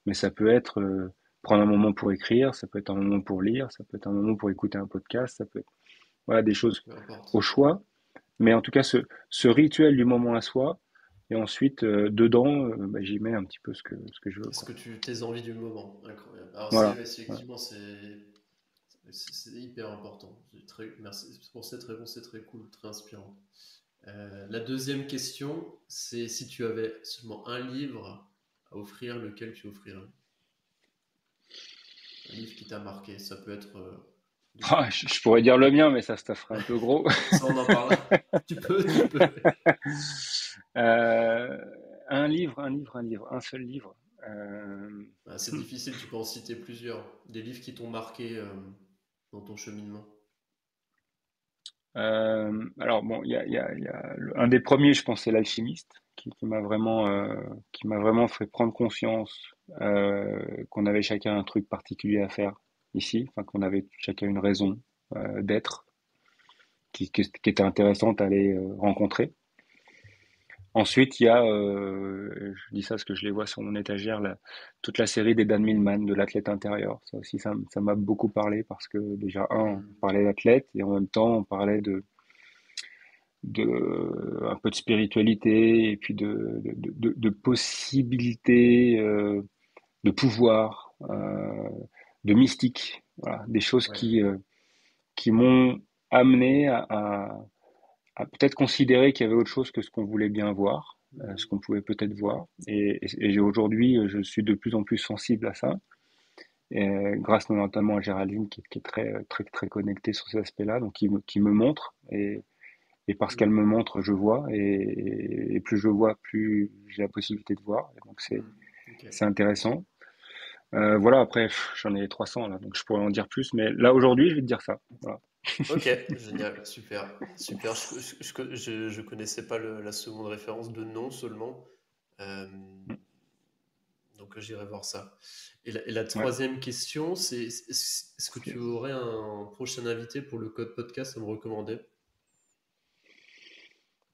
mais ça peut être prendre un moment pour écrire, ça peut être un moment pour lire, ça peut être un moment pour écouter un podcast, ça peut être voilà des choses peu importe. au choix, mais en tout cas ce rituel du moment à soi, et ensuite dedans, bah, j'y mets un petit peu ce que je veux, Est-ce quoi. que tes envies du moment? Incroyable. Alors, Voilà. Voilà. effectivement, c'est hyper important. Merci pour cette réponse, c'est très cool, très inspirant. La deuxième question, c'est si tu avais seulement un livre à offrir, lequel tu offrirais? Un livre qui t'a marqué. Ça peut être de Ah, tout. je pourrais dire le mien, mais ça ferait un peu gros. Ça, on en parle. Tu peux. Euh, un livre, un seul livre. Bah, c'est difficile, tu peux en citer plusieurs. Des livres qui t'ont marqué dans ton cheminement. Alors bon, un des premiers, je pense, c'est l'alchimiste, qui m'a vraiment fait prendre conscience qu'on avait chacun un truc particulier à faire ici, enfin qu'on avait chacun une raison d'être qui était intéressante à aller rencontrer. Ensuite, il y a, je dis ça parce que je les vois sur mon étagère, toute la série des Dan Millman, de l'athlète intérieur. Ça aussi, ça m'a beaucoup parlé parce que déjà, on Hmm. parlait d'athlète et en même temps, on parlait un peu de spiritualité et puis de possibilités, de pouvoir, de mystique. Voilà, des choses Ouais. qui m'ont amené à peut-être considérer qu'il y avait autre chose que ce qu'on voulait bien voir, ce Hmm. qu'on pouvait peut-être voir. Et aujourd'hui, je suis de plus en plus sensible à ça, grâce notamment à Géraldine qui est très, très, très connectée sur ces aspects-là, donc qui me montre. Et parce qu'elle Hmm. me montre, je vois. Et plus je vois, plus j'ai la possibilité de voir. Et donc c'est, Hmm. Ok. c'est intéressant. Voilà, après, j'en ai 300 là, donc je pourrais en dire plus. Mais là, aujourd'hui, je vais te dire ça. Voilà. Ok, génial, super, super. Je connaissais pas la seconde référence de nom seulement. Euh, donc j'irai voir ça. Et la Ouais. troisième question, c'est est-ce que tu aurais un prochain invité pour le Code Podcast à me recommander?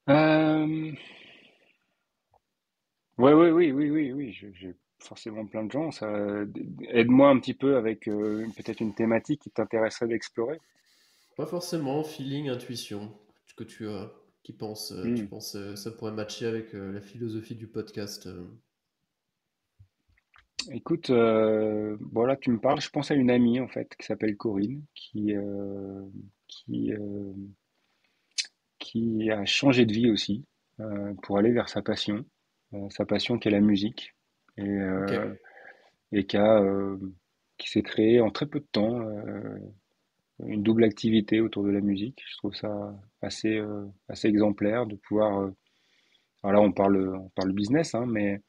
Euh, ouais, ouais, oui, oui, oui, oui, j'ai forcément plein de gens. Aide-moi un petit peu avec peut-être une thématique qui t'intéresserait d'explorer. Pas forcément, feeling, intuition, que tu as, tu Hmm. penses ça pourrait matcher avec la philosophie du podcast. Écoute, bon là tu me parles, je pense à une amie en fait qui s'appelle Corinne, qui, euh, qui a changé de vie aussi pour aller vers sa passion qui est la musique, et, Ok. euh, et qui s'est créée en très peu de temps une double activité autour de la musique. Je trouve ça assez exemplaire de pouvoir. Alors là on parle business, hein, mais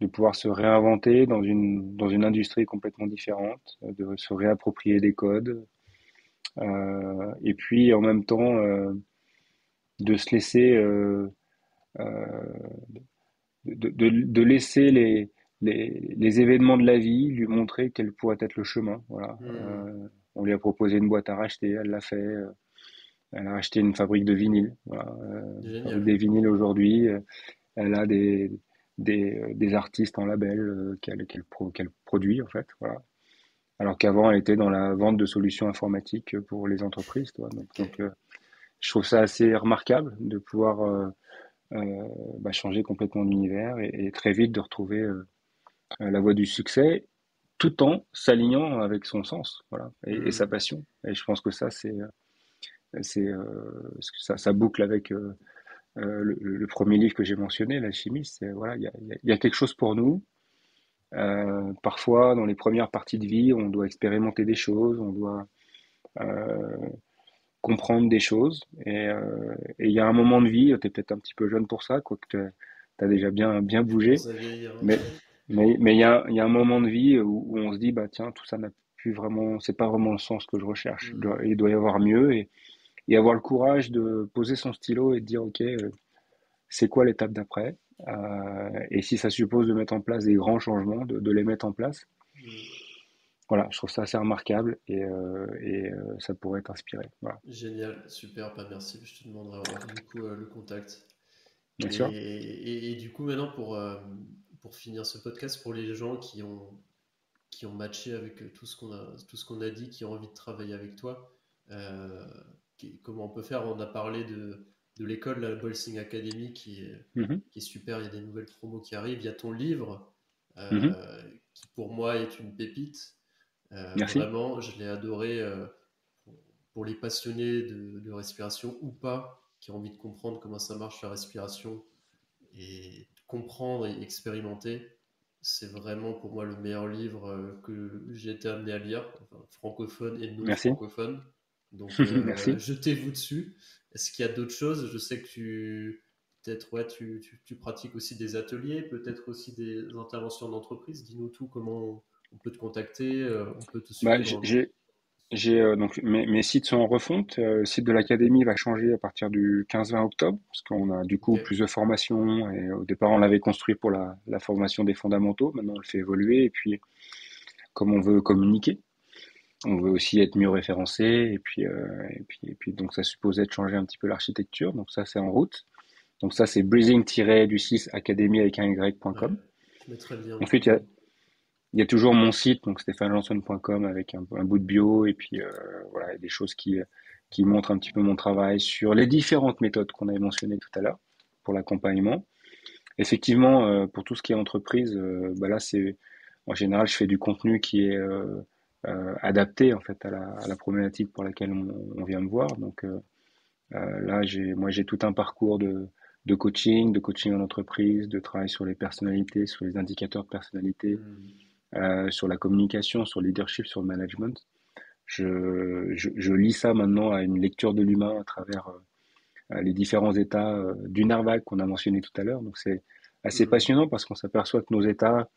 de pouvoir se réinventer dans une industrie complètement différente, de se réapproprier des codes, et puis en même temps de se laisser de laisser les événements de la vie lui montrer quel pourrait être le chemin. Voilà. Hmm, On lui a proposé une boîte à racheter, elle l'a fait. Elle a acheté une fabrique de vinyle. Voilà. Elle fabrique génial. des vinyles aujourd'hui. Elle a des artistes en label qu'elle produit en fait. Voilà. Alors qu'avant, elle était dans la vente de solutions informatiques pour les entreprises. Tu vois. Ok. Je trouve ça assez remarquable de pouvoir changer complètement d'univers et très vite de retrouver la voie du succès tout en s'alignant avec son sens, voilà, et sa Hmm, passion. Et je pense que ça boucle avec le premier livre que j'ai mentionné, L'Alchimiste. Voilà, il y a quelque chose pour nous. Parfois, dans les premières parties de vie, on doit expérimenter des choses, on doit euh, comprendre des choses. Et il y a un moment de vie, tu es peut-être un petit peu jeune pour ça, quoique tu as déjà bien je bougé, commence à vieillir. mais il y a un moment de vie où on se dit, bah tiens, tout ça n'a plus vraiment, c'est pas vraiment le sens que je recherche. Hmm, Il doit y avoir mieux et avoir le courage de poser son stylo et de dire, ok, c'est quoi l'étape d'après? Et si ça suppose de mettre en place des grands changements, de les mettre en place. hmm. Voilà, je trouve ça assez remarquable ça pourrait t'inspirer. Voilà, Génial, super, pas merci. Je te demanderai alors du coup le contact. bien Et, sûr. et du coup, maintenant, pour finir ce podcast, pour les gens qui ont matché avec tout ce qu'on a dit, qui ont envie de travailler avec toi, euh, comment on peut faire? On a parlé de l'école, la Bolsing Academy, Mhm, qui est super. Il y a des nouvelles promos qui arrivent. Il y a ton livre, mhm. qui pour moi est une pépite. Merci. Vraiment, je l'ai adoré pour, pour les passionnés de respiration ou pas, qui ont envie de comprendre comment ça marche la respiration et comprendre et expérimenter. C'est vraiment pour moi le meilleur livre que j'ai été amené à lire, enfin, francophone et non Merci. francophone. Donc Merci. jetez-vous dessus. Est-ce qu'il y a d'autres choses? Je sais que peut-être ouais, tu pratiques aussi des ateliers, peut-être aussi des interventions d'entreprise. Dis-nous tout, comment on peut te contacter, on peut te Bah, suivre. donc mes sites sont en refonte. Le site de l'académie va changer à partir du 15-20 octobre, parce qu'on a du Ok. coup plus de formations. Et au départ, on l'avait construit pour la formation des fondamentaux. Maintenant, on le fait évoluer. Et puis, comme on veut communiquer, on veut aussi être mieux référencé. Et puis, donc ça supposait de changer un petit peu l'architecture. Donc ça, c'est en route. Donc ça, c'est breathing-du-6 académie avec un Ouais. y.com. Je mettrai le lien du Ensuite, il y coup. a, il y a toujours mon site, donc stéphanelançon.com avec un bout de bio et puis voilà, il y a des choses qui montrent un petit peu mon travail sur les différentes méthodes qu'on avait mentionnées tout à l'heure pour l'accompagnement. Effectivement, pour tout ce qui est entreprise, bah là c'est en général je fais du contenu qui est adapté en fait à la problématique pour laquelle on vient me voir. Donc là j'ai tout un parcours de coaching en entreprise, de travail sur les personnalités, sur les indicateurs de personnalité, Hmm. sur la communication, sur le leadership, sur le management. Je lis ça maintenant à une lecture de l'humain à travers les différents états du narval qu'on a mentionné tout à l'heure. Donc c'est assez Hmm. passionnant parce qu'on s'aperçoit que nos états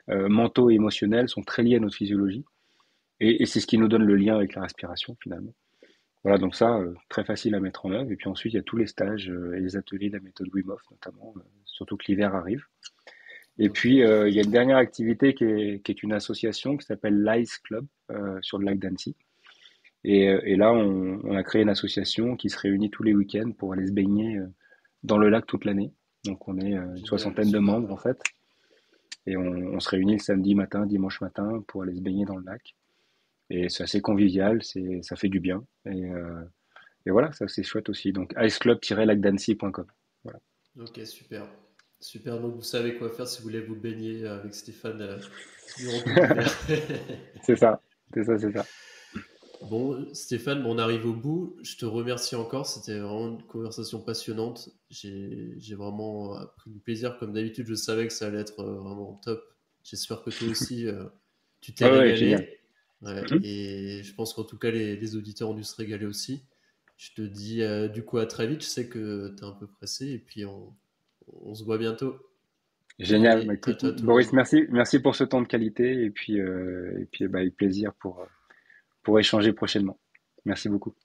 mentaux et émotionnels sont très liés à notre physiologie. Et c'est ce qui nous donne le lien avec la respiration finalement. Voilà, donc ça, très facile à mettre en œuvre. Et puis ensuite, il y a tous les stages et les ateliers de la méthode Wim Hof, notamment, surtout que l'hiver arrive. Et Ok. puis, il y a une dernière activité qui est une association qui s'appelle l'Ice Club sur le lac d'Annecy. Et là, on a créé une association qui se réunit tous les week-ends pour aller se baigner dans le lac toute l'année. Donc, on est une Génial, soixantaine de super. membres, en fait. Et on se réunit le samedi matin, dimanche matin pour aller se baigner dans le lac. Et c'est assez convivial, ça fait du bien. Et voilà, ça c'est chouette aussi. Donc iceclub-lacdancy.com. Voilà. Ok, super. Super, donc vous savez quoi faire si vous voulez vous baigner avec Stéphane durant tout l'hiver. C'est ça, c'est ça, c'est ça. Bon, Stéphane, bon, on arrive au bout. Je te remercie encore. C'était vraiment une conversation passionnante. J'ai vraiment pris du plaisir. Comme d'habitude, je savais que ça allait être vraiment top. J'espère que toi aussi, tu t'es Ouais, ouais, génial. régalé. Ouais, Mhm. et je pense qu'en tout cas, les auditeurs ont dû se régaler aussi. Je te dis du coup à très vite. Je sais que tu es un peu pressé et puis on se voit bientôt. Génial. Bah, Allez, ciao, écoute, ciao tout le Boris, monde. merci pour ce temps de qualité et puis bah, avec plaisir pour échanger prochainement. Merci beaucoup.